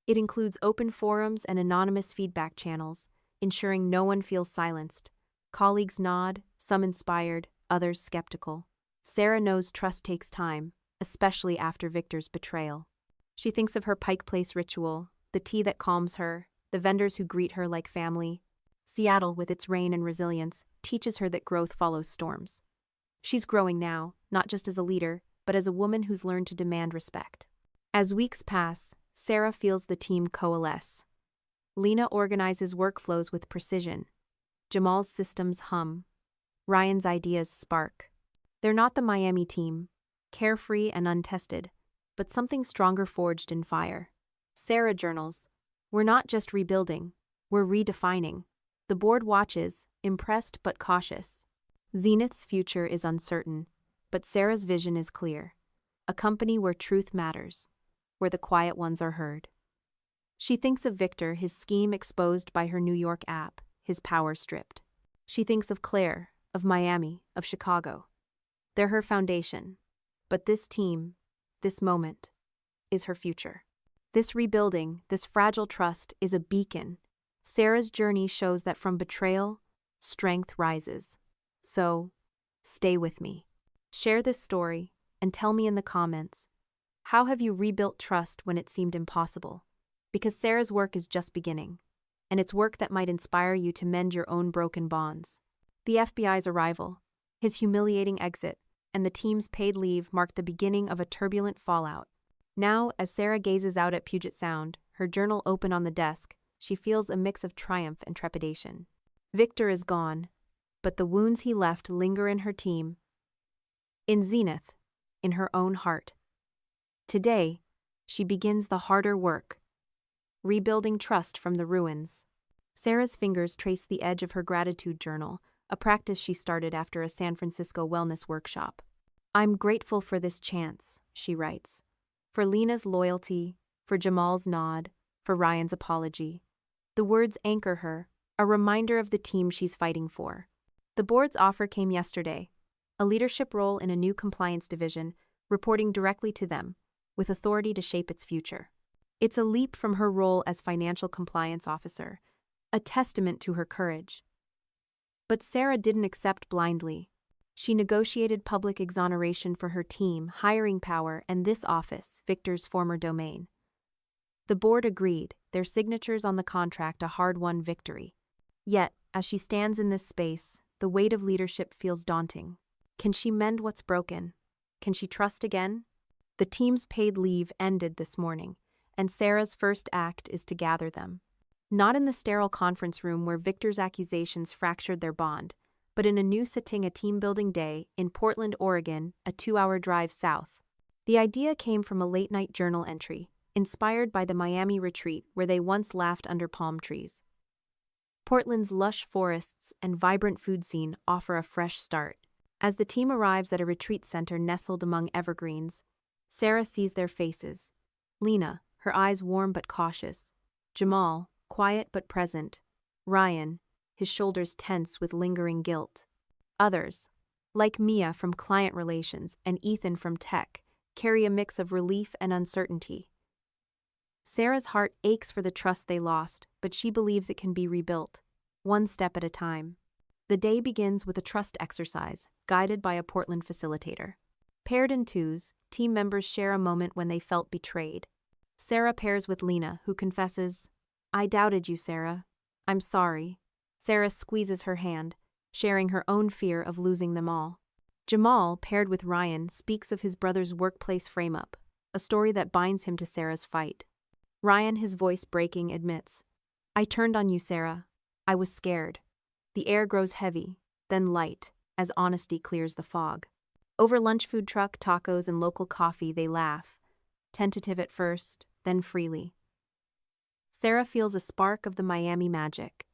It includes open forums and anonymous feedback channels, ensuring no one feels silenced. Colleagues nod, some inspired, others skeptical. Sarah knows trust takes time, especially after Victor's betrayal. She thinks of her Pike Place ritual, the tea that calms her, the vendors who greet her like family. Seattle, with its rain and resilience, teaches her that growth follows storms. She's growing now, not just as a leader, but as a woman who's learned to demand respect. As weeks pass, Sarah feels the team coalesce. Lena organizes workflows with precision. Jamal's systems hum. Ryan's ideas spark. They're not the Miami team, carefree and untested, but something stronger forged in fire. Sarah journals, "We're not just rebuilding, we're redefining." The board watches, impressed but cautious. Zenith's future is uncertain, but Sarah's vision is clear. A company where truth matters, where the quiet ones are heard. She thinks of Victor, his scheme exposed by her New York app, his power stripped. She thinks of Claire, of Miami, of Chicago. They're her foundation. But this team, this moment, is her future. This rebuilding, this fragile trust, is a beacon. Sarah's journey shows that from betrayal, strength rises. So, stay with me. Share this story, and tell me in the comments, how have you rebuilt trust when it seemed impossible? Because Sarah's work is just beginning, and it's work that might inspire you to mend your own broken bonds. The FBI's arrival, his humiliating exit, and the team's paid leave marked the beginning of a turbulent fallout. Now, as Sarah gazes out at Puget Sound, her journal open on the desk, she feels a mix of triumph and trepidation. Victor is gone, but the wounds he left linger in her team, in Zenith, in her own heart. Today, she begins the harder work, rebuilding trust from the ruins. Sarah's fingers trace the edge of her gratitude journal, a practice she started after a San Francisco wellness workshop. "I'm grateful for this chance," she writes. "For Lena's loyalty, for Jamal's nod, for Ryan's apology." The words anchor her, a reminder of the team she's fighting for. The board's offer came yesterday, a leadership role in a new compliance division, reporting directly to them, with authority to shape its future. It's a leap from her role as financial compliance officer, a testament to her courage. But Sarah didn't accept blindly. She negotiated public exoneration for her team, hiring power, and this office, Victor's former domain. The board agreed, their signatures on the contract a hard-won victory. Yet, as she stands in this space, the weight of leadership feels daunting. Can she mend what's broken? Can she trust again? The team's paid leave ended this morning, and Sarah's first act is to gather them. Not in the sterile conference room where Victor's accusations fractured their bond, but in a new Satinga team-building day in Portland, Oregon, a 2-hour drive south. The idea came from a late-night journal entry, inspired by the Miami retreat where they once laughed under palm trees. Portland's lush forests and vibrant food scene offer a fresh start. As the team arrives at a retreat center nestled among evergreens, Sarah sees their faces. Lena, her eyes warm but cautious. Jamal, quiet but present. Ryan, his shoulders tense with lingering guilt. Others, like Mia from client relations and Ethan from tech, carry a mix of relief and uncertainty. Sarah's heart aches for the trust they lost, but she believes it can be rebuilt. one step at a time. The day begins with a trust exercise, guided by a Portland facilitator. Paired in twos, team members share a moment when they felt betrayed. Sarah pairs with Lena, who confesses, "I doubted you, Sarah. I'm sorry." Sarah squeezes her hand, sharing her own fear of losing them all. Jamal, paired with Ryan, speaks of his brother's workplace frame-up, a story that binds him to Sarah's fight. Ryan, his voice breaking, admits, "I turned on you, Sarah. I was scared." The air grows heavy, then light, as honesty clears the fog. Over lunch food truck, tacos, and local coffee, they laugh, tentative at first, then freely. Sarah feels a spark of the Miami magic,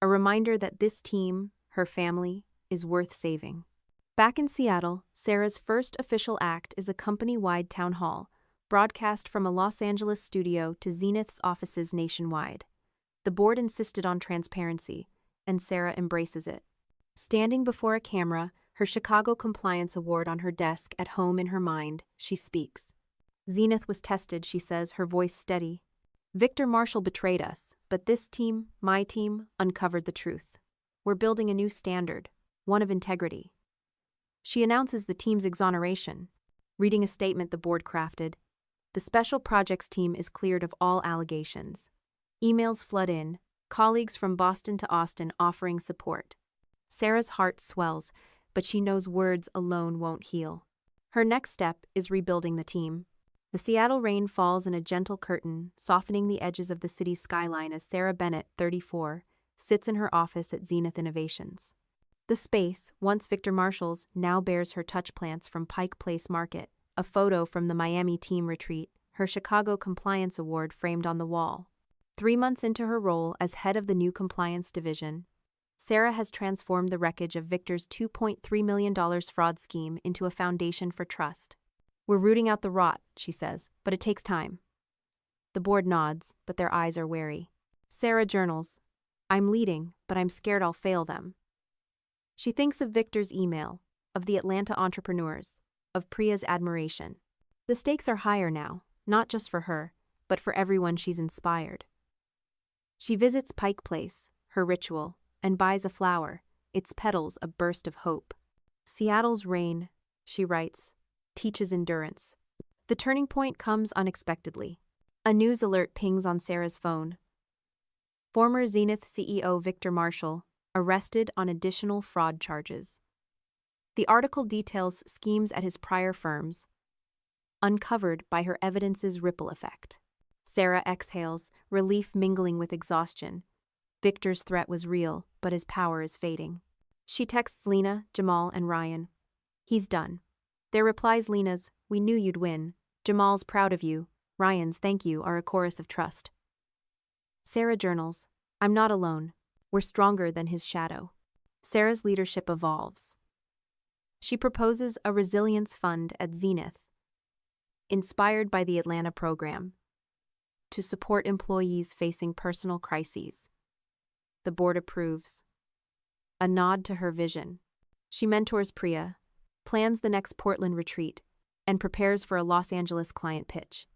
a reminder that this team, her family, is worth saving. Back in Seattle, Sarah's first official act is a company-wide town hall, broadcast from a Los Angeles studio to Zenith's offices nationwide. The board insisted on transparency, and Sarah embraces it. Standing before a camera, her Chicago Compliance Award on her desk at home in her mind, she speaks. "Zenith was tested," she says, her voice steady. "Victor Marshall betrayed us, but this team, my team, uncovered the truth. We're building a new standard, one of integrity." She announces the team's exoneration. Reading a statement the board crafted, "The special projects team is cleared of all allegations." Emails flood in, colleagues from Boston to Austin offering support. Sarah's heart swells, but she knows words alone won't heal. Her next step is rebuilding the team. The Seattle rain falls in a gentle curtain, softening the edges of the city's skyline as Sarah Bennett, 34, sits in her office at Zenith Innovations. The space, once Victor Marshall's, now bears her touch plants from Pike Place Market, a photo from the Miami team retreat, her Chicago Compliance Award framed on the wall. 3 months into her role as head of the new compliance division, Sarah has transformed the wreckage of Victor's $2.3 million fraud scheme into a foundation for trust. "We're rooting out the rot," she says, "but it takes time." The board nods, but their eyes are wary. Sarah journals, "I'm leading, but I'm scared I'll fail them." She thinks of Victor's email, of the Atlanta entrepreneurs, of Priya's admiration. The stakes are higher now, not just for her, but for everyone she's inspired. She visits Pike Place, her ritual, and buys a flower, its petals a burst of hope. "Seattle's rain," she writes, "teaches endurance." The turning point comes unexpectedly. A news alert pings on Sarah's phone. Former Zenith CEO Victor Marshall, arrested on additional fraud charges. The article details schemes at his prior firms, uncovered by her evidence's ripple effect. Sarah exhales, relief mingling with exhaustion. Victor's threat was real, but his power is fading. She texts Lena, Jamal, and Ryan. "He's done." Their replies Lena's, "We knew you'd win." Jamal's, "Proud of you." Ryan's, "Thank you," are a chorus of trust. Sarah journals, "I'm not alone. We're stronger than his shadow." Sarah's leadership evolves. She proposes a resilience fund at Zenith, inspired by the Atlanta program, to support employees facing personal crises. The board approves. A nod to her vision. She mentors Priya, plans the next Portland retreat, and prepares for a Los Angeles client pitch.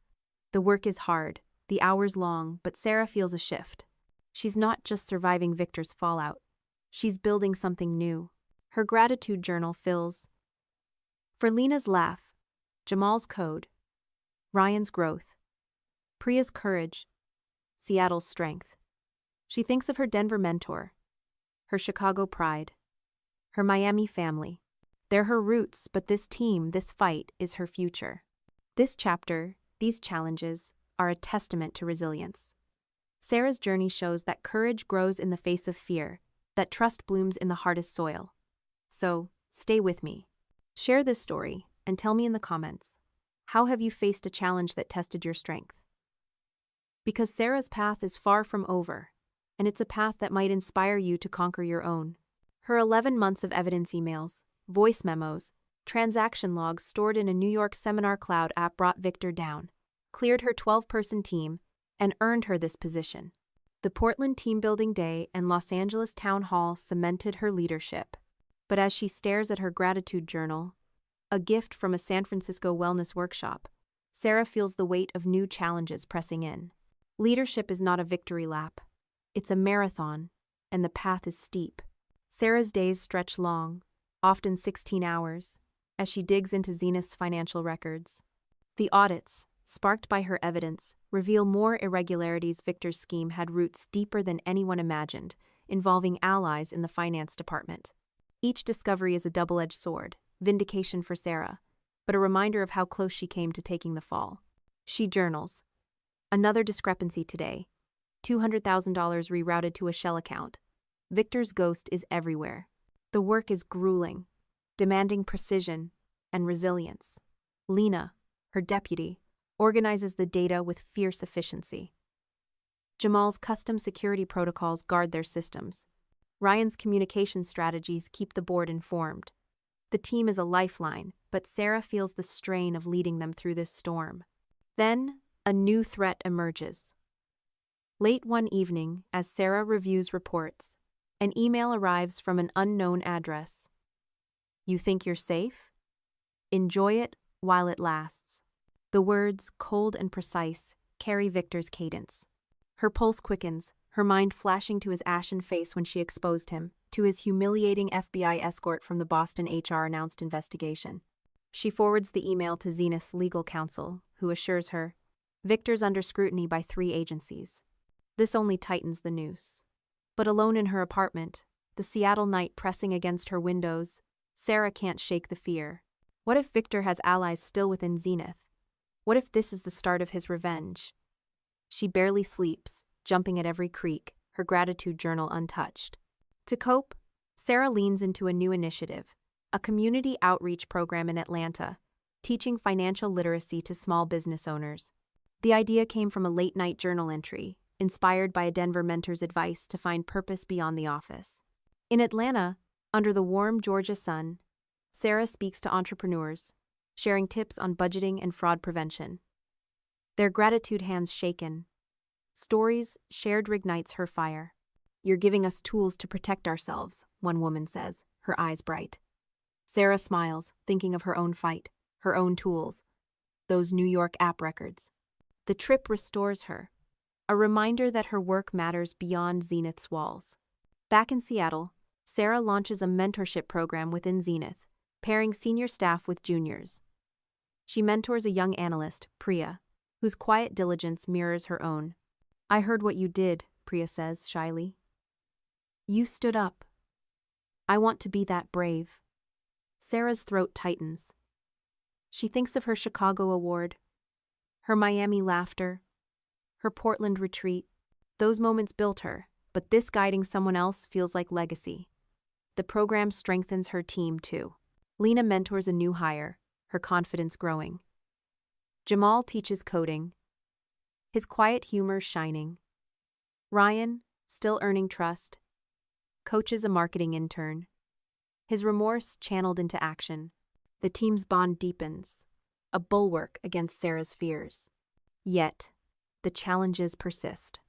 The work is hard, the hours long, but Sarah feels a shift. She's not just surviving Victor's fallout. She's building something new. Her gratitude journal fills. For Lena's laugh, Jamal's code, Ryan's growth, Priya's courage, Seattle's strength. She thinks of her Denver mentor, her Chicago pride, her Miami family. They're her roots, but this team, this fight, is her future. This chapter, these challenges, are a testament to resilience. Sarah's journey shows that courage grows in the face of fear, that trust blooms in the hardest soil. So, stay with me. Share this story, and tell me in the comments, how have you faced a challenge that tested your strength? Because Sarah's path is far from over, and it's a path that might inspire you to conquer your own. Her 11 months of evidence emails, voice memos, transaction logs stored in a New York seminar cloud app brought Victor down, cleared her 12-person team, and earned her this position. The Portland Team Building Day and Los Angeles Town Hall cemented her leadership. But as she stares at her gratitude journal, a gift from a San Francisco wellness workshop, Sarah feels the weight of new challenges pressing in. Leadership is not a victory lap. It's a marathon, and the path is steep. Sarah's days stretch long, often 16 hours, as she digs into Zenith's financial records. The audits, sparked by her evidence, reveal more irregularities. Victor's scheme had roots deeper than anyone imagined, involving allies in the finance department. Each discovery is a double-edged sword, vindication for Sarah, but a reminder of how close she came to taking the fall. She journals. Another discrepancy today. $200,000 rerouted to a shell account. Victor's ghost is everywhere. The work is grueling, demanding precision and resilience. Lena, her deputy, organizes the data with fierce efficiency. Jamal's custom security protocols guard their systems. Ryan's communication strategies keep the board informed. The team is a lifeline, but Sarah feels the strain of leading them through this storm. Then, a new threat emerges. Late one evening, as Sarah reviews reports, an email arrives from an unknown address. You think you're safe? Enjoy it while it lasts. The words, cold and precise, carry Victor's cadence. Her pulse quickens, her mind flashing to his ashen face when she exposed him, to his humiliating FBI escort from the Boston HR-announced investigation. She forwards the email to Zenith's legal counsel, who assures her, Victor's under scrutiny by 3 agencies. This only tightens the noose. But alone in her apartment, the Seattle night pressing against her windows, Sarah can't shake the fear. What if Victor has allies still within Zenith? What if this is the start of his revenge? She barely sleeps, jumping at every creak, her gratitude journal untouched. To cope, Sarah leans into a new initiative, a community outreach program in Atlanta, teaching financial literacy to small business owners. The idea came from a late-night journal entry, inspired by a Denver mentor's advice to find purpose beyond the office. In Atlanta, under the warm Georgia sun, Sarah speaks to entrepreneurs, sharing tips on budgeting and fraud prevention. Their gratitude hands shaken. Stories shared reignites her fire. You're giving us tools to protect ourselves, one woman says, her eyes bright. Sarah smiles, thinking of her own fight, her own tools, those New York app records. The trip restores her, a reminder that her work matters beyond Zenith's walls. Back in Seattle, Sarah launches a mentorship program within Zenith, pairing senior staff with juniors. She mentors a young analyst, Priya, whose quiet diligence mirrors her own. I heard what you did, Priya says shyly. You stood up. I want to be that brave. Sarah's throat tightens. She thinks of her Chicago award, her Miami laughter, her Portland retreat. Those moments built her, but this guiding someone else feels like legacy. The program strengthens her team, too. Lena mentors a new hire, her confidence growing. Jamal teaches coding, his quiet humor shining. Ryan, still earning trust, coaches a marketing intern, his remorse channeled into action. The team's bond deepens, a bulwark against Sarah's fears. Yet, the challenges persist.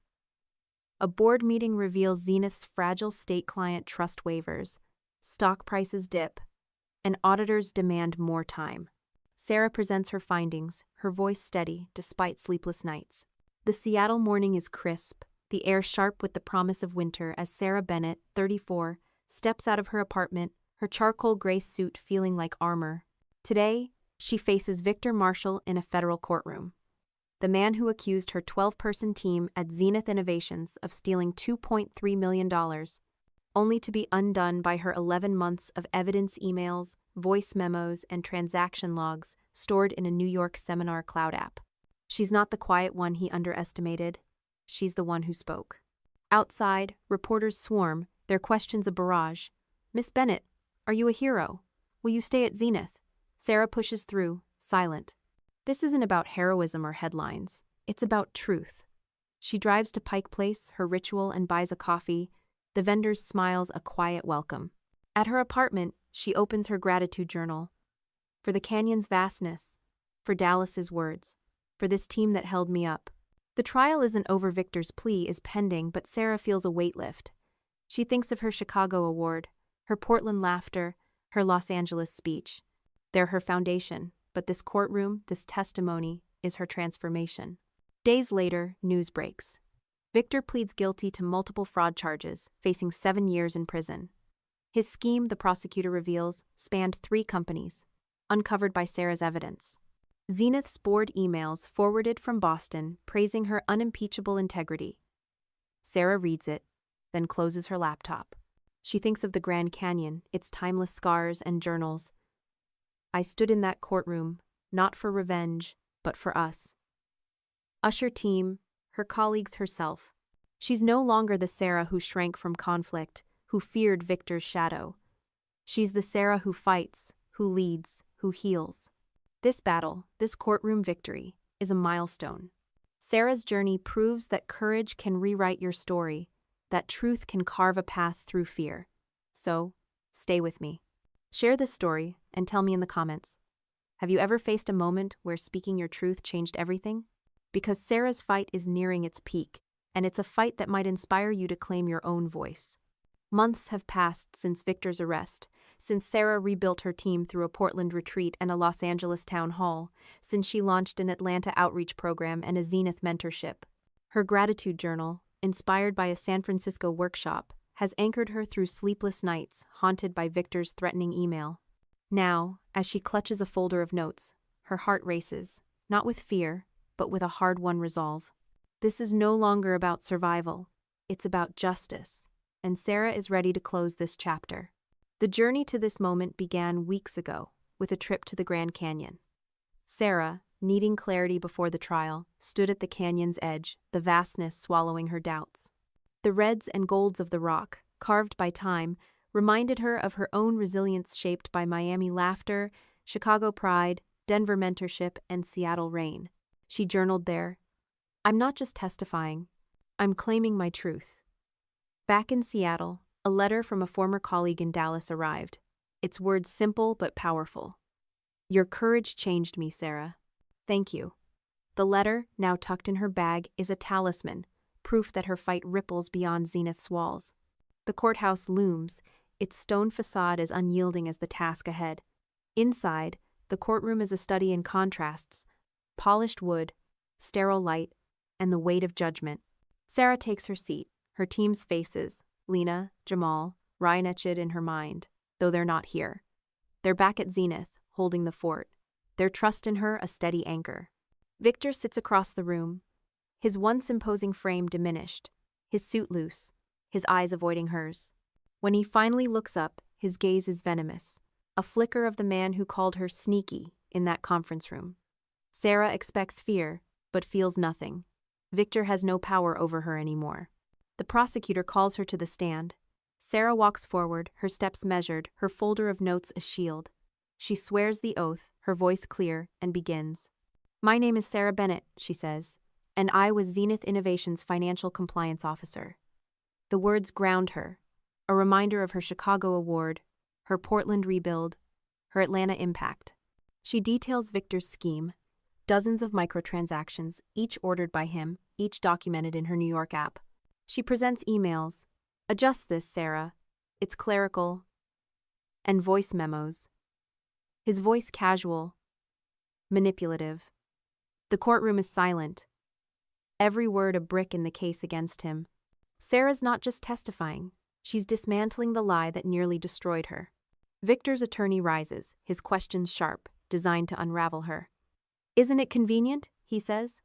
A board meeting reveals Zenith's fragile state client trust waivers, stock prices dip, and auditors demand more time. Sarah presents her findings, her voice steady despite sleepless nights. The Seattle morning is crisp, the air sharp with the promise of winter as Sarah Bennett, 34, steps out of her apartment, her charcoal gray suit feeling like armor. Today, she faces Victor Marshall in a federal courtroom, the man who accused her 12-person team at Zenith Innovations of stealing $2.3 million, only to be undone by her 11 months of evidence emails, voice memos, and transaction logs stored in a New York seminar cloud app. She's not the quiet one he underestimated. She's the one who spoke. Outside, reporters swarm, their questions a barrage. Miss Bennett, are you a hero? Will you stay at Zenith? Sarah pushes through, silent. This isn't about heroism or headlines. It's about truth. She drives to Pike Place, her ritual, and buys a coffee. The vendor smiles a quiet welcome. At her apartment, she opens her gratitude journal. For the canyon's vastness, for Dallas's words, for this team that held me up. The trial isn't over. Victor's plea is pending, but Sarah feels a weight lift. She thinks of her Chicago award, her Portland laughter, her Los Angeles speech. They're her foundation, but this courtroom, this testimony, is her transformation. Days later, news breaks. Victor pleads guilty to multiple fraud charges, facing 7 years in prison. His scheme, the prosecutor reveals, spanned 3 companies, uncovered by Sarah's evidence. Zenith's board emails forwarded from Boston praising her unimpeachable integrity. Sarah reads it, then closes her laptop. She thinks of the Grand Canyon, its timeless scars and journals. I stood in that courtroom, not for revenge, but for us. Usher team, her colleagues, herself. She's no longer the Sarah who shrank from conflict, who feared Victor's shadow. She's the Sarah who fights, who leads, who heals. This battle, this courtroom victory, is a milestone. Sarah's journey proves that courage can rewrite your story, that truth can carve a path through fear. So, stay with me. Share this story and tell me in the comments. Have you ever faced a moment where speaking your truth changed everything? Because Sarah's fight is nearing its peak, and it's a fight that might inspire you to claim your own voice. Months have passed since Victor's arrest, since Sarah rebuilt her team through a Portland retreat and a Los Angeles town hall, since she launched an Atlanta outreach program and a Zenith mentorship. Her gratitude journal, inspired by a San Francisco workshop, has anchored her through sleepless nights haunted by Victor's threatening email. Now, as she clutches a folder of notes, her heart races, not with fear, but with a hard-won resolve. This is no longer about survival, it's about justice. And Sarah is ready to close this chapter. The journey to this moment began weeks ago, with a trip to the Grand Canyon. Sarah, needing clarity before the trial, stood at the canyon's edge, the vastness swallowing her doubts. The reds and golds of the rock, carved by time, reminded her of her own resilience shaped by Miami laughter, Chicago pride, Denver mentorship, and Seattle rain. She journaled there, "I'm not just testifying, I'm claiming my truth." Back in Seattle, a letter from a former colleague in Dallas arrived. Its words simple but powerful. "Your courage changed me, Sarah. Thank you." The letter, now tucked in her bag, is a talisman, proof that her fight ripples beyond Zenith's walls. The courthouse looms, its stone facade as unyielding as the task ahead. Inside, the courtroom is a study in contrasts: polished wood, sterile light, and the weight of judgment. Sarah takes her seat. Her team's faces, Lena, Jamal, Ryan etched in her mind, though they're not here. They're back at Zenith, holding the fort, their trust in her a steady anchor. Victor sits across the room, his once imposing frame diminished, his suit loose, his eyes avoiding hers. When he finally looks up, his gaze is venomous, a flicker of the man who called her sneaky in that conference room. Sarah expects fear, but feels nothing. Victor has no power over her anymore. The prosecutor calls her to the stand. Sarah walks forward, her steps measured, her folder of notes a shield. She swears the oath, her voice clear, and begins. "My name is Sarah Bennett," she says, "and I was Zenith Innovations' financial compliance officer." The words ground her, a reminder of her Chicago award, her Portland rebuild, her Atlanta impact. She details Victor's scheme, dozens of microtransactions, each ordered by him, each documented in her New York app. She presents emails. "Adjust this, Sarah. It's clerical." And voice memos. His voice casual, manipulative. The courtroom is silent. Every word a brick in the case against him. Sarah's not just testifying. She's dismantling the lie that nearly destroyed her. Victor's attorney rises, his questions sharp, designed to unravel her. "Isn't it convenient," he says,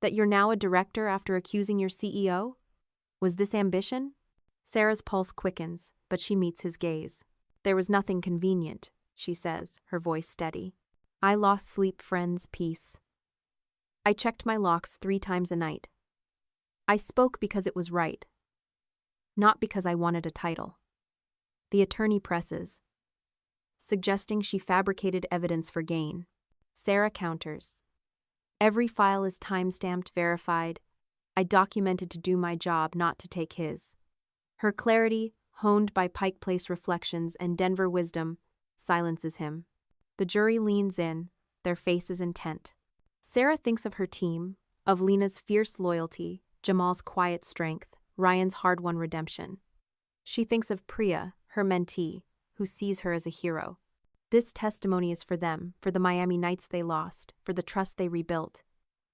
"that you're now a director after accusing your CEO? Was this ambition?" Sarah's pulse quickens, but she meets his gaze. "There was nothing convenient," she says, her voice steady. "I lost sleep, friends, peace. I checked my locks 3 times a night. I spoke because it was right, not because I wanted a title." The attorney presses, suggesting she fabricated evidence for gain. Sarah counters. "Every file is time-stamped, verified. I documented to do my job, not to take his." Her clarity, honed by Pike Place reflections and Denver wisdom, silences him. The jury leans in, their faces intent. Sarah thinks of her team, of Lena's fierce loyalty, Jamal's quiet strength, Ryan's hard-won redemption. She thinks of Priya, her mentee, who sees her as a hero. This testimony is for them, for the Miami nights they lost, for the trust they rebuilt.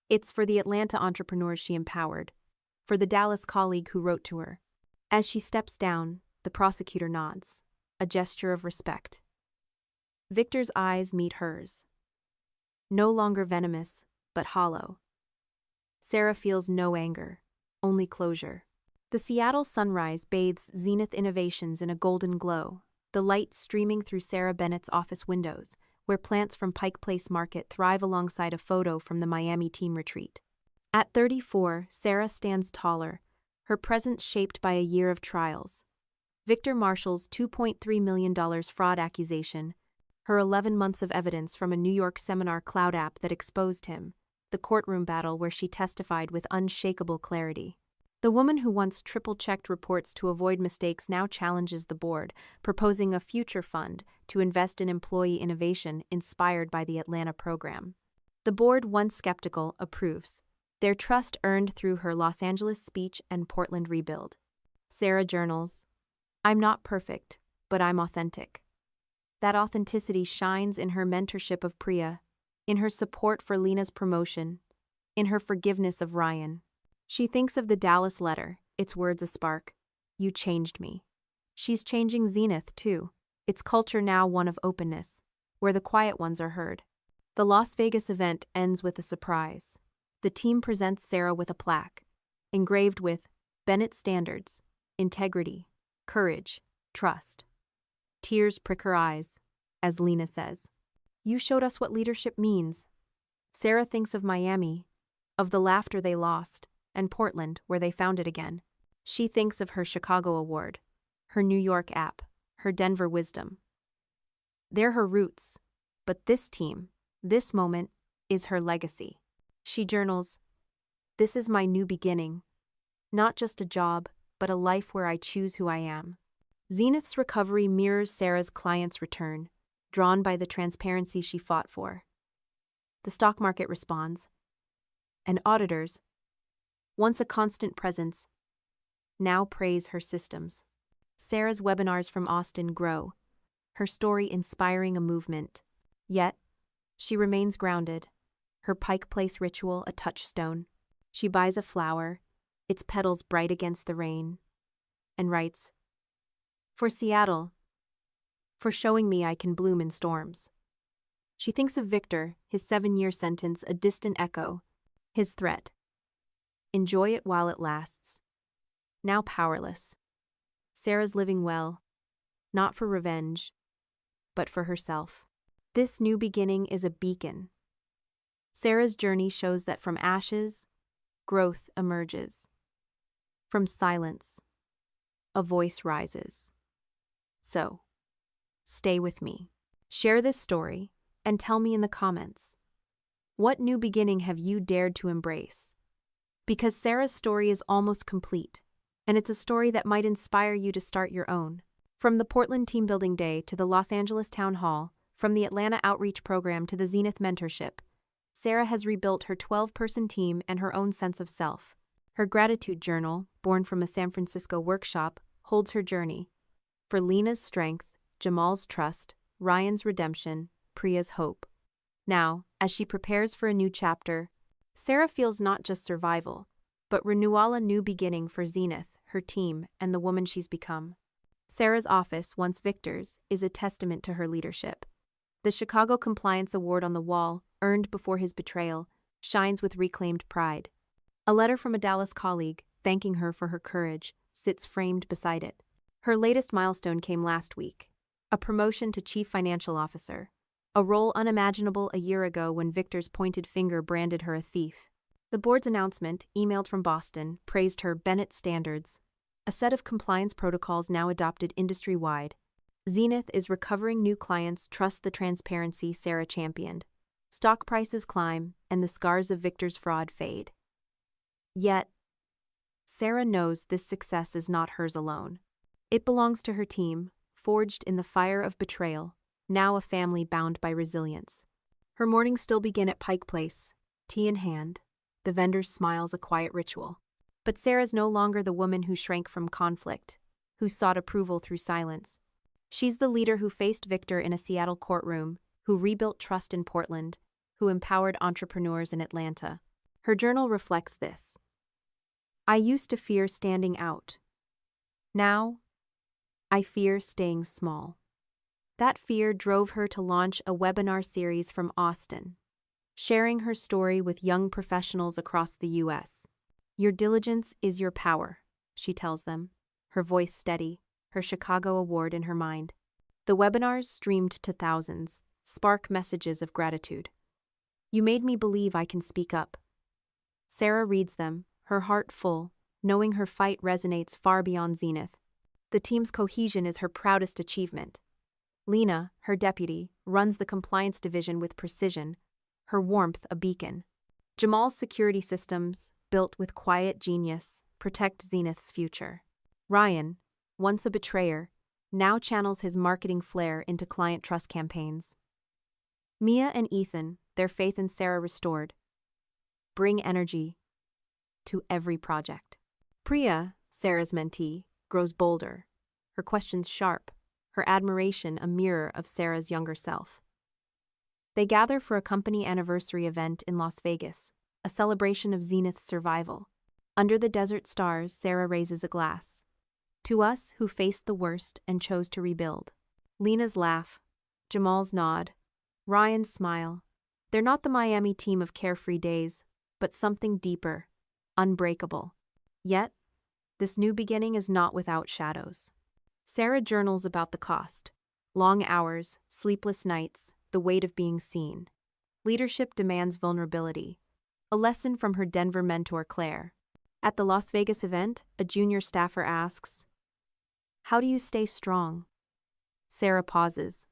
It's for the Atlanta entrepreneurs she empowered. for the Dallas colleague who wrote to her. As she steps down, the prosecutor nods, a gesture of respect. Victor's eyes meet hers. No longer venomous, but hollow. Sarah feels no anger, only closure. The Seattle sunrise bathes Zenith Innovations in a golden glow, the light streaming through Sarah Bennett's office windows, where plants from Pike Place Market thrive alongside a photo from the Miami team retreat. At 34, Sarah stands taller, her presence shaped by a year of trials. Victor Marshall's $2.3 million fraud accusation, her 11 months of evidence from a New York seminar cloud app that exposed him, the courtroom battle where she testified with unshakable clarity. The woman who once triple-checked reports to avoid mistakes now challenges the board, proposing a future fund to invest in employee innovation inspired by the Atlanta program. The board, once skeptical, approves, their trust earned through her Los Angeles speech and Portland rebuild. Sarah journals, "I'm not perfect, but I'm authentic." That authenticity shines in her mentorship of Priya, in her support for Lena's promotion, in her forgiveness of Ryan. She thinks of the Dallas letter, its words a spark. "You changed me." She's changing Zenith, too, its culture now one of openness, where the quiet ones are heard. The Las Vegas event ends with a surprise. The team presents Sarah with a plaque, engraved with Bennett standards, integrity, courage, trust. Tears prick her eyes, as Lena says, "You showed us what leadership means." Sarah thinks of Miami, of the laughter they lost, and Portland, where they found it again. She thinks of her Chicago award, her New York app, her Denver wisdom. They're her roots, but this team, this moment, is her legacy. She journals, "This is my new beginning. Not just a job, but a life where I choose who I am." Zenith's recovery mirrors Sarah's client's return, drawn by the transparency she fought for. The stock market responds, and auditors, once a constant presence, now praise her systems. Sarah's webinars from Austin grow, her story inspiring a movement. Yet, she remains grounded, her Pike Place ritual a touchstone. She buys a flower, its petals bright against the rain, and writes, "For Seattle, for showing me I can bloom in storms." She thinks of Victor, his 7-year sentence a distant echo, his threat, "Enjoy it while it lasts." Now powerless, Sarah's living well, not for revenge, but for herself. This new beginning is a beacon. Sarah's journey shows that from ashes, growth emerges. From silence, a voice rises. So, stay with me. Share this story and tell me in the comments, what new beginning have you dared to embrace? Because Sarah's story is almost complete, and it's a story that might inspire you to start your own. From the Portland Team Building Day to the Los Angeles Town Hall, from the Atlanta Outreach Program to the Zenith Mentorship, Sarah has rebuilt her 12-person team and her own sense of self. Her gratitude journal, born from a San Francisco workshop, holds her journey. For Lena's strength, Jamal's trust, Ryan's redemption, Priya's hope. Now, as she prepares for a new chapter, Sarah feels not just survival, but renewal, a new beginning for Zenith, her team, and the woman she's become. Sarah's office, once Victor's, is a testament to her leadership. The Chicago Compliance Award on the wall, earned before his betrayal, shines with reclaimed pride. A letter from a Dallas colleague, thanking her for her courage, sits framed beside it. Her latest milestone came last week, a promotion to Chief Financial Officer, a role unimaginable a year ago when Victor's pointed finger branded her a thief. The board's announcement, emailed from Boston, praised her Bennett standards, a set of compliance protocols now adopted industry-wide. Zenith is recovering new clients trust the transparency Sarah championed. Stock prices climb, and the scars of Victor's fraud fade. Yet, Sarah knows this success is not hers alone. It belongs to her team, forged in the fire of betrayal, now a family bound by resilience. Her mornings still begin at Pike Place, tea in hand, the vendor's smiles a quiet ritual. But Sarah's no longer the woman who shrank from conflict, who sought approval through silence. She's the leader who faced Victor in a Seattle courtroom, who rebuilt trust in Portland, who empowered entrepreneurs in Atlanta. Her journal reflects this. I used to fear standing out. Now, I fear staying small. That fear drove her to launch a webinar series from Austin, sharing her story with young professionals across the U.S. Your diligence is your power, she tells them, her voice steady, her Chicago award in her mind. The webinars, streamed to thousands, spark messages of gratitude. You made me believe I can speak up. Sarah reads them, her heart full, knowing her fight resonates far beyond Zenith. The team's cohesion is her proudest achievement. Lena, her deputy, runs the compliance division with precision, her warmth a beacon. Jamal's security systems, built with quiet genius, protect Zenith's future. Ryan, once a betrayer, now channels his marketing flair into client trust campaigns. Mia and Ethan, their faith in Sarah restored, bring energy to every project. Priya, Sarah's mentee, grows bolder, her questions sharp, her admiration a mirror of Sarah's younger self. They gather for a company anniversary event in Las Vegas, a celebration of Zenith's survival. Under the desert stars, Sarah raises a glass. To us who faced the worst and chose to rebuild. Lena's laugh, Jamal's nod, Ryan's smile. They're not the Miami team of carefree days, but something deeper, unbreakable. Yet, this new beginning is not without shadows. Sarah journals about the cost. Long hours, sleepless nights, the weight of being seen. Leadership demands vulnerability. A lesson from her Denver mentor Claire. At the Las Vegas event, a junior staffer asks, "How do you stay strong?" Sarah pauses,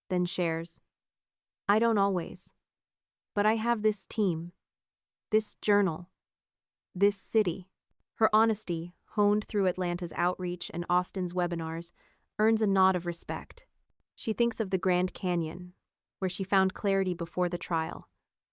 then shares, "I don't always. But I have this team, this journal, this city." Her honesty, honed through Atlanta's outreach and Austin's webinars, earns a nod of respect. She thinks of the Grand Canyon, where she found clarity before the trial.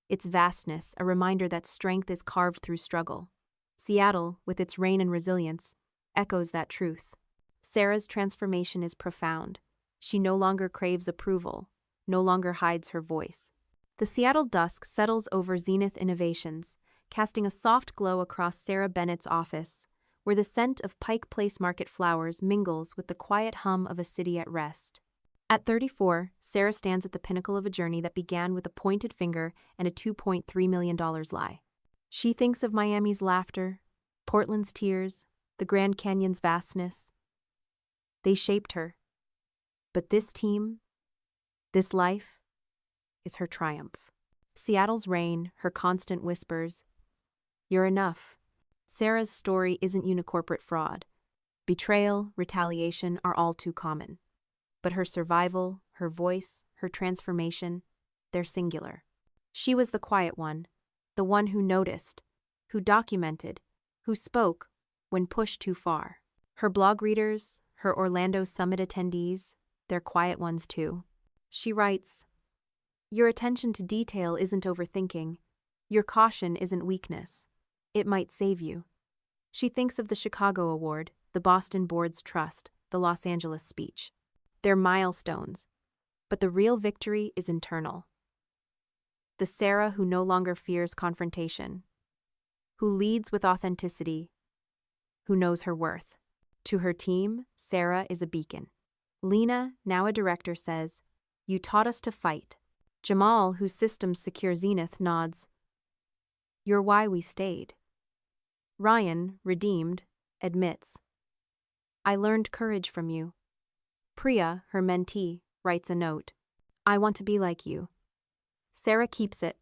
Its vastness, a reminder that strength is carved through struggle. Seattle, with its rain and resilience, echoes that truth. Sarah's transformation is profound. She no longer craves approval, no longer hides her voice. The Seattle dusk settles over Zenith Innovations, casting a soft glow across Sarah Bennett's office, where the scent of Pike Place market flowers mingles with the quiet hum of a city at rest. At 34, Sarah stands at the pinnacle of a journey that began with a pointed finger and a $2.3 million lie. She thinks of Miami's laughter, Portland's tears, the Grand Canyon's vastness. They shaped her. But this team, this life, is her triumph. Seattle's rain, her constant whispers, "You're enough." Sarah's story isn't unicorporate fraud. Betrayal, retaliation are all too common. But her survival, her voice, her transformation, they're singular. She was the quiet one, the one who noticed, who documented, who spoke when pushed too far. Her blog readers, her Orlando Summit attendees, they're quiet ones too. She writes, "Your attention to detail isn't overthinking. Your caution isn't weakness. It might save you." She thinks of the Chicago Award, the Boston Board's trust, the Los Angeles speech. They're milestones, but the real victory is internal. The Sarah who no longer fears confrontation, who leads with authenticity, who knows her worth. To her team, Sarah is a beacon. Lena, now a director, says, "You taught us to fight." Jamal, whose systems secure Zenith, nods, "You're why we stayed." Ryan, redeemed, admits, "I learned courage from you." Priya, her mentee, writes a note, "I want to be like you." Sarah keeps it,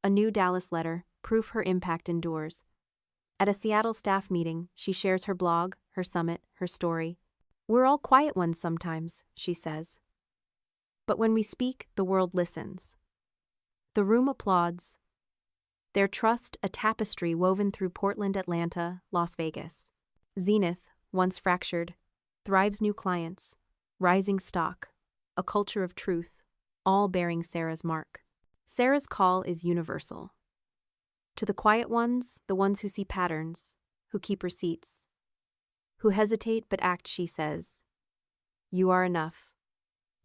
a new Dallas letter, proof her impact endures. At a Seattle staff meeting, she shares her blog, her summit, her story. "We're all quiet ones sometimes," she says. "But when we speak, the world listens." The room applauds. Their trust, a tapestry woven through Portland, Atlanta, Las Vegas. Zenith, once fractured, thrives new clients, rising stock, a culture of truth, all bearing Sarah's mark. Sarah's call is universal. To the quiet ones, the ones who see patterns, who keep receipts, who hesitate but act, she says, "You are enough.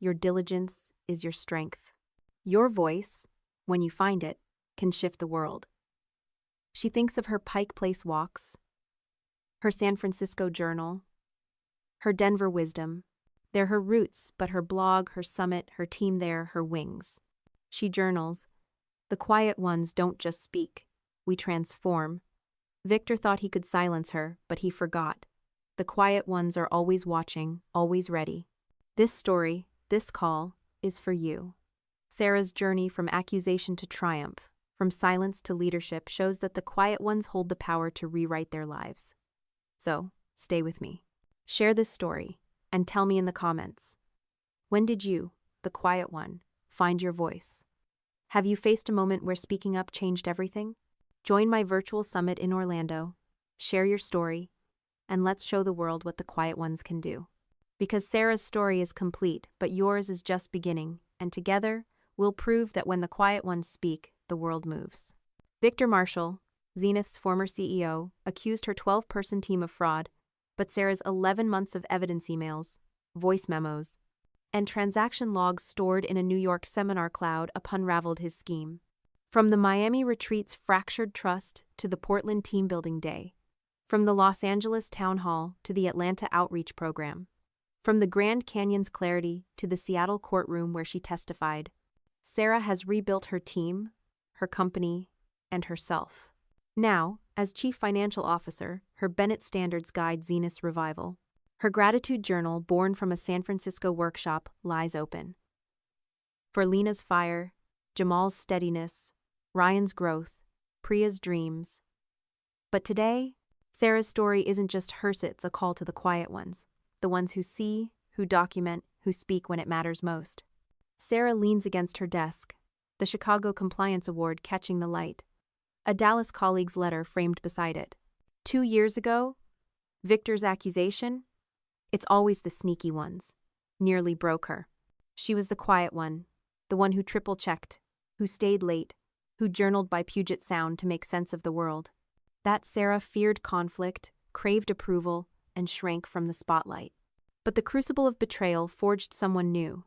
Your diligence is your strength. Your voice, when you find it, can shift the world." She thinks of her Pike Place walks, her San Francisco journal, her Denver wisdom. They're her roots, but her blog, her summit, her team there, her wings. She journals. The quiet ones don't just speak. We transform. Victor thought he could silence her, but he forgot. The quiet ones are always watching, always ready. This story, this call, is for you. Sarah's journey from accusation to triumph, from silence to leadership, shows that the quiet ones hold the power to rewrite their lives. So, stay with me. Share this story, and tell me in the comments. When did you, the quiet one, find your voice? Have you faced a moment where speaking up changed everything? Join my virtual summit in Orlando, share your story, and let's show the world what the quiet ones can do. Because Sarah's story is complete, but yours is just beginning, and together, we'll prove that when the quiet ones speak, the world moves. Victor Marshall, Zenith's former CEO, accused her 12-person team of fraud, but Sarah's 11 months of evidence emails, voice memos, and transaction logs stored in a New York seminar cloud unraveled his scheme. From the Miami retreat's fractured trust to the Portland team-building day, from the Los Angeles town hall to the Atlanta outreach program, from the Grand Canyon's clarity to the Seattle courtroom where she testified, Sarah has rebuilt her team, her company, and herself. Now, as Chief Financial Officer, her Bennett standards guide Zenith's revival. Her gratitude journal, born from a San Francisco workshop, lies open. For Lena's fire, Jamal's steadiness, Ryan's growth, Priya's dreams. But today, Sarah's story isn't just hers, it's a call to the quiet ones, the ones who see, who document, who speak when it matters most. Sarah leans against her desk, the Chicago Compliance Award catching the light, a Dallas colleague's letter framed beside it. 2 years ago, Victor's accusation, it's always the sneaky ones, nearly broke her. She was the quiet one, the one who triple-checked, who stayed late, who journaled by Puget Sound to make sense of the world. That Sarah feared conflict, craved approval, and shrank from the spotlight. But the crucible of betrayal forged someone new,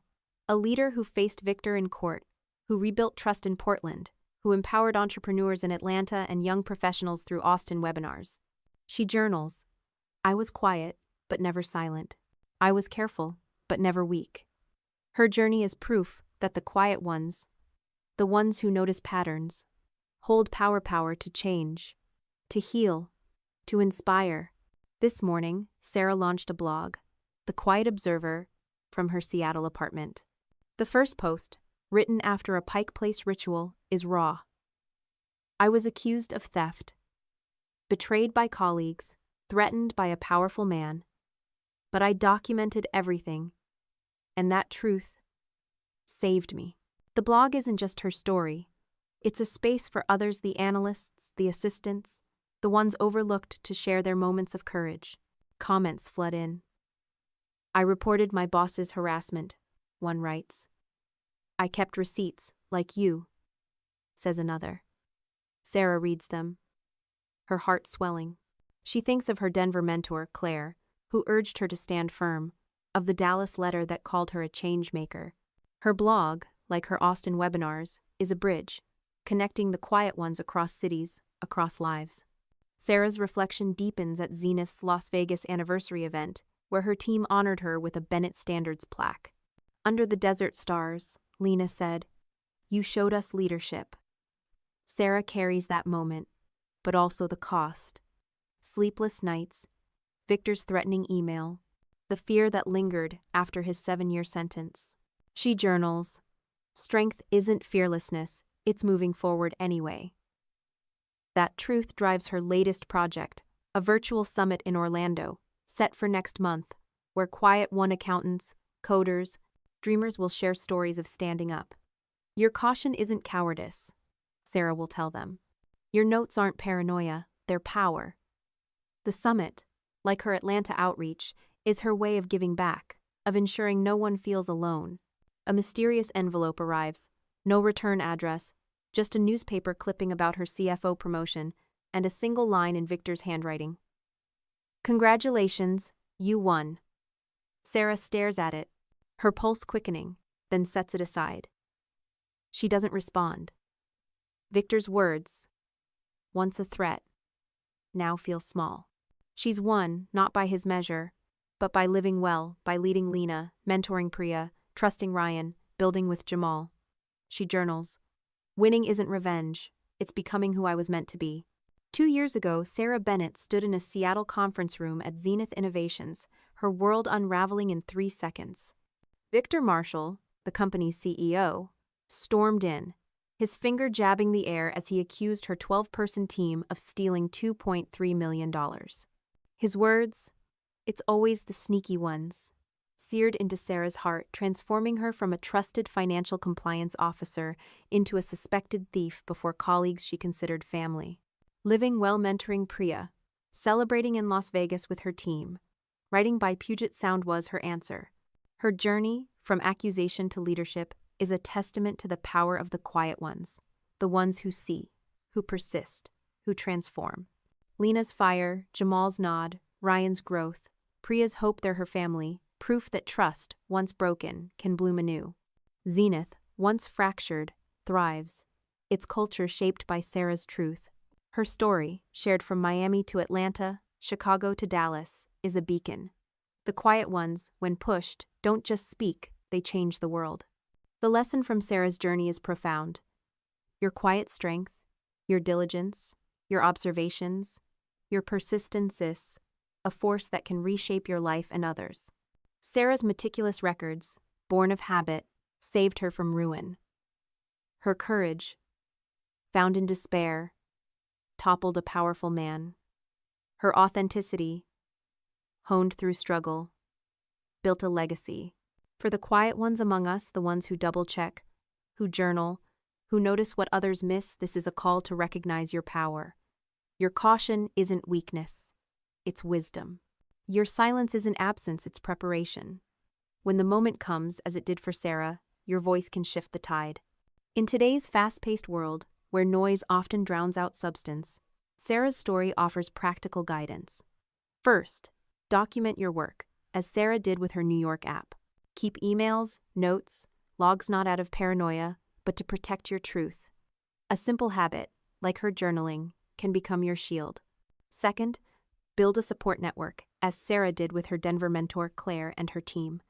a leader who faced Victor in court, who rebuilt trust in Portland, who empowered entrepreneurs in Atlanta and young professionals through Austin webinars. She journals, I was quiet, but never silent. I was careful, but never weak. Her journey is proof that the quiet ones, the ones who notice patterns, hold power to change, to heal, to inspire. This morning, Sarah launched a blog, The Quiet Observer, from her Seattle apartment. The first post, written after a Pike Place ritual, is raw. I was accused of theft, betrayed by colleagues, threatened by a powerful man, but I documented everything, and that truth saved me. The blog isn't just her story. It's a space for others, the analysts, the assistants, the ones overlooked, to share their moments of courage. Comments flood in. I reported my boss's harassment, one writes. I kept receipts, like you, says another. Sarah reads them, her heart swelling. She thinks of her Denver mentor, Claire, who urged her to stand firm, of the Dallas letter that called her a change maker. Her blog, like her Austin webinars, is a bridge, connecting the quiet ones across cities, across lives. Sarah's reflection deepens at Zenith's Las Vegas anniversary event, where her team honored her with a Bennett Standards plaque. Under the desert stars, Lena said, You showed us leadership. Sarah carries that moment, but also the cost. Sleepless nights, Victor's threatening email, the fear that lingered after his 7-year sentence. She journals, Strength isn't fearlessness, it's moving forward anyway. That truth drives her latest project, a virtual summit in Orlando, set for next month, where quiet one accountants, coders, dreamers will share stories of standing up. Your caution isn't cowardice, Sarah will tell them. Your notes aren't paranoia, they're power. The summit, like her Atlanta outreach, is her way of giving back, of ensuring no one feels alone. A mysterious envelope arrives, no return address, just a newspaper clipping about her CFO promotion, and a single line in Victor's handwriting. Congratulations, you won. Sarah stares at it, her pulse quickening, then sets it aside. She doesn't respond. Victor's words, once a threat, now feel small. She's won, not by his measure, but by living well, by leading Lena, mentoring Priya, trusting Ryan, building with Jamal. She journals, "Winning isn't revenge, it's becoming who I was meant to be." 2 years ago, Sarah Bennett stood in a Seattle conference room at Zenith Innovations, her world unraveling in 3 seconds. Victor Marshall, the company's CEO, stormed in, his finger jabbing the air as he accused her 12-person team of stealing $2.3 million. His words, "It's always the sneaky ones," seared into Sarah's heart, transforming her from a trusted financial compliance officer into a suspected thief before colleagues she considered family. Living well mentoring Priya, celebrating in Las Vegas with her team. Writing by Puget Sound was her answer. Her journey, from accusation to leadership, is a testament to the power of the quiet ones, the ones who see, who persist, who transform. Lena's fire, Jamal's nod, Ryan's growth, Priya's hope they're her family, proof that trust, once broken, can bloom anew. Zenith, once fractured, thrives, its culture shaped by Sarah's truth. Her story, shared from Miami to Atlanta, Chicago to Dallas, is a beacon. The quiet ones, when pushed, don't just speak, they change the world. The lesson from Sarah's journey is profound. Your quiet strength, your diligence, your observations, your persistence is a force that can reshape your life and others. Sarah's meticulous records, born of habit, saved her from ruin. Her courage, found in despair, toppled a powerful man. Her authenticity, honed through struggle, built a legacy. For the quiet ones among us, the ones who double-check, who journal, who notice what others miss, this is a call to recognize your power. Your caution isn't weakness, it's wisdom. Your silence isn't absence, it's preparation. When the moment comes, as it did for Sarah, your voice can shift the tide. In today's fast-paced world, where noise often drowns out substance, Sarah's story offers practical guidance. First, document your work, as Sarah did with her New York app. Keep emails, notes, logs not out of paranoia, but to protect your truth. A simple habit, like her journaling, can become your shield. Second, build a support network, as Sarah did with her Denver mentor Claire and her team.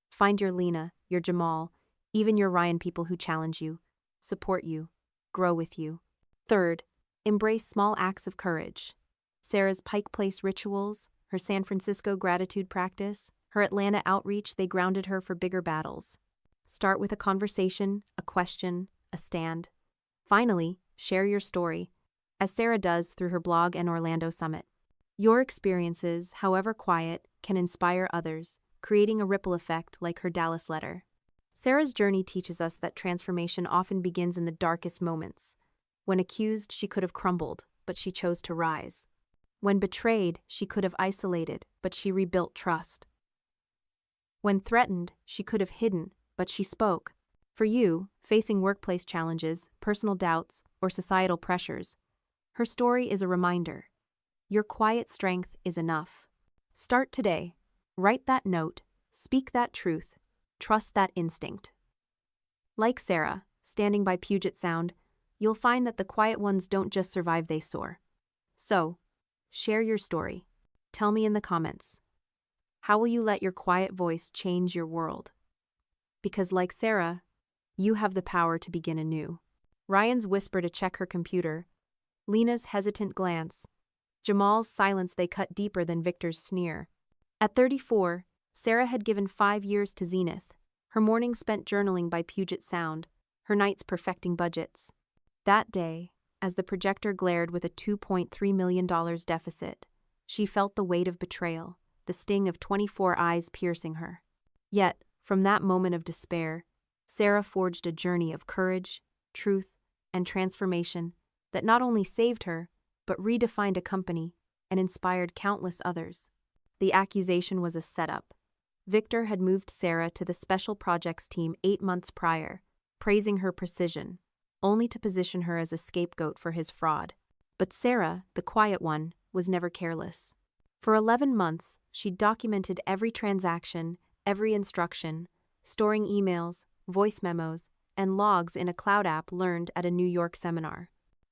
Find your Lena, your Jamal, even your Ryan people who challenge you, support you, grow with you. Third, embrace small acts of courage. Sarah's Pike Place rituals, her San Francisco gratitude practice, her Atlanta outreach, they grounded her for bigger battles. Start with a conversation, a question, a stand. Finally, share your story, as Sarah does through her blog and Orlando Summit. Your experiences, however quiet, can inspire others, creating a ripple effect like her Dallas letter. Sarah's journey teaches us that transformation often begins in the darkest moments. When accused, she could have crumbled, but she chose to rise. When betrayed, she could have isolated, but she rebuilt trust. When threatened, she could have hidden, but she spoke. For you, facing workplace challenges, personal doubts, or societal pressures, her story is a reminder. Your quiet strength is enough. Start today. Write that note, speak that truth, trust that instinct. Like Sarah, standing by Puget Sound, you'll find that the quiet ones don't just survive, they soar. So, share your story. Tell me in the comments. How will you let your quiet voice change your world? Because like Sarah, you have the power to begin anew. Ryan's whisper to check her computer, Lena's hesitant glance, Jamal's silence, they cut deeper than Victor's sneer. At 34, Sarah had given 5 years to Zenith, her mornings spent journaling by Puget Sound, her nights perfecting budgets. That day, as the projector glared with a $2.3 million deficit, she felt the weight of betrayal, the sting of 24 eyes piercing her. Yet, from that moment of despair, Sarah forged a journey of courage, truth, and transformation that not only saved her, but redefined a company and inspired countless others. The accusation was a setup. Victor had moved Sarah to the Special Projects team 8 months prior, praising her precision, only to position her as a scapegoat for his fraud. But Sarah, the quiet one, was never careless. For 11 months, she documented every transaction, every instruction, storing emails, voice memos, and logs in a cloud app learned at a New York seminar.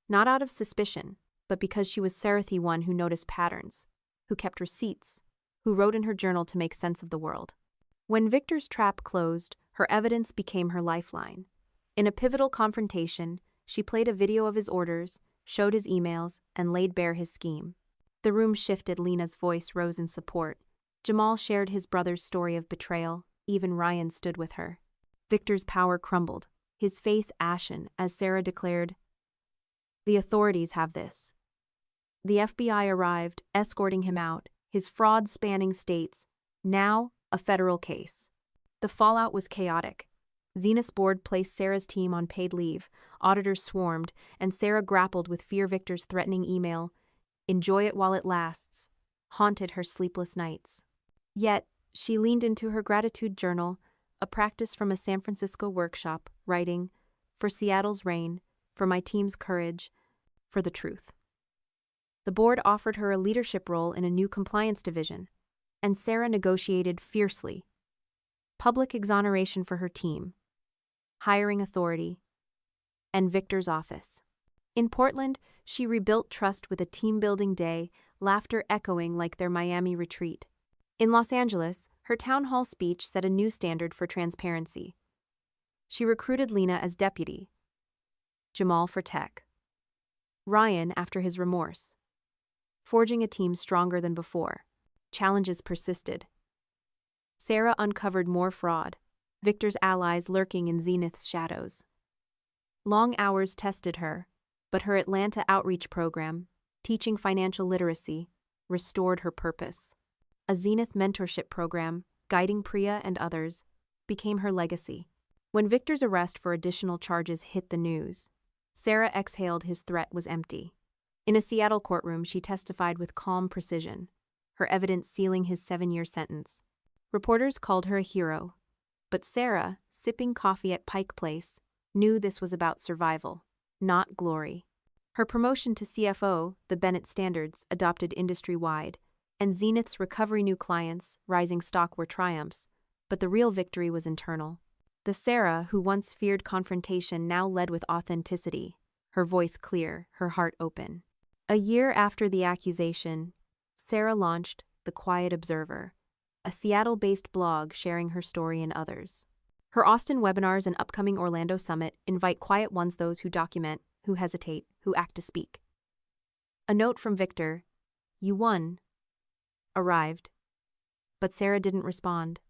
Not out of suspicion, but because she was Sarathy one who noticed patterns. who kept receipts, who wrote in her journal to make sense of the world. When Victor's trap closed, her evidence became her lifeline. In a pivotal confrontation, she played a video of his orders, showed his emails, and laid bare his scheme. The room shifted. Lena's voice rose in support. Jamal shared his brother's story of betrayal. Even Ryan stood with her. Victor's power crumbled, his face ashen, as Sarah declared, "The authorities have this." The FBI arrived, escorting him out, his fraud spanning states, now a federal case. The fallout was chaotic. Zenith's board placed Sarah's team on paid leave, auditors swarmed, and Sarah grappled with fear. Victor's threatening email, "Enjoy it while it lasts," haunted her sleepless nights. Yet, she leaned into her gratitude journal, a practice from a San Francisco workshop, writing, "For Seattle's rain, for my team's courage, for the truth." The board offered her a leadership role in a new compliance division, and Sarah negotiated fiercely. Public exoneration for her team, hiring authority, and Victor's office. In Portland, she rebuilt trust with a team-building day, laughter echoing like their Miami retreat. In Los Angeles, her town hall speech set a new standard for transparency. She recruited Lena as deputy, Jamal for tech, Ryan after his remorse, forging a team stronger than before. Challenges persisted. Sarah uncovered more fraud, Victor's allies lurking in Zenith's shadows. Long hours tested her, but her Atlanta outreach program, teaching financial literacy, restored her purpose. A Zenith mentorship program, guiding Priya and others, became her legacy. When Victor's arrest for additional charges hit the news, Sarah exhaled. His threat was empty. In a Seattle courtroom, she testified with calm precision, her evidence sealing his 7-year sentence. Reporters called her a hero, but Sarah, sipping coffee at Pike Place, knew this was about survival, not glory. Her promotion to CFO, the Bennett standards, adopted industry-wide, and Zenith's recovery new clients, rising stock were triumphs, but the real victory was internal. The Sarah who once feared confrontation now led with authenticity, her voice clear, her heart open. A year after the accusation, Sarah launched The Quiet Observer, a Seattle-based blog sharing her story and others. Her Austin webinars and upcoming Orlando summit invite quiet ones, those who document, who hesitate, who act to speak. A note from Victor, "You won," arrived, but Sarah didn't respond.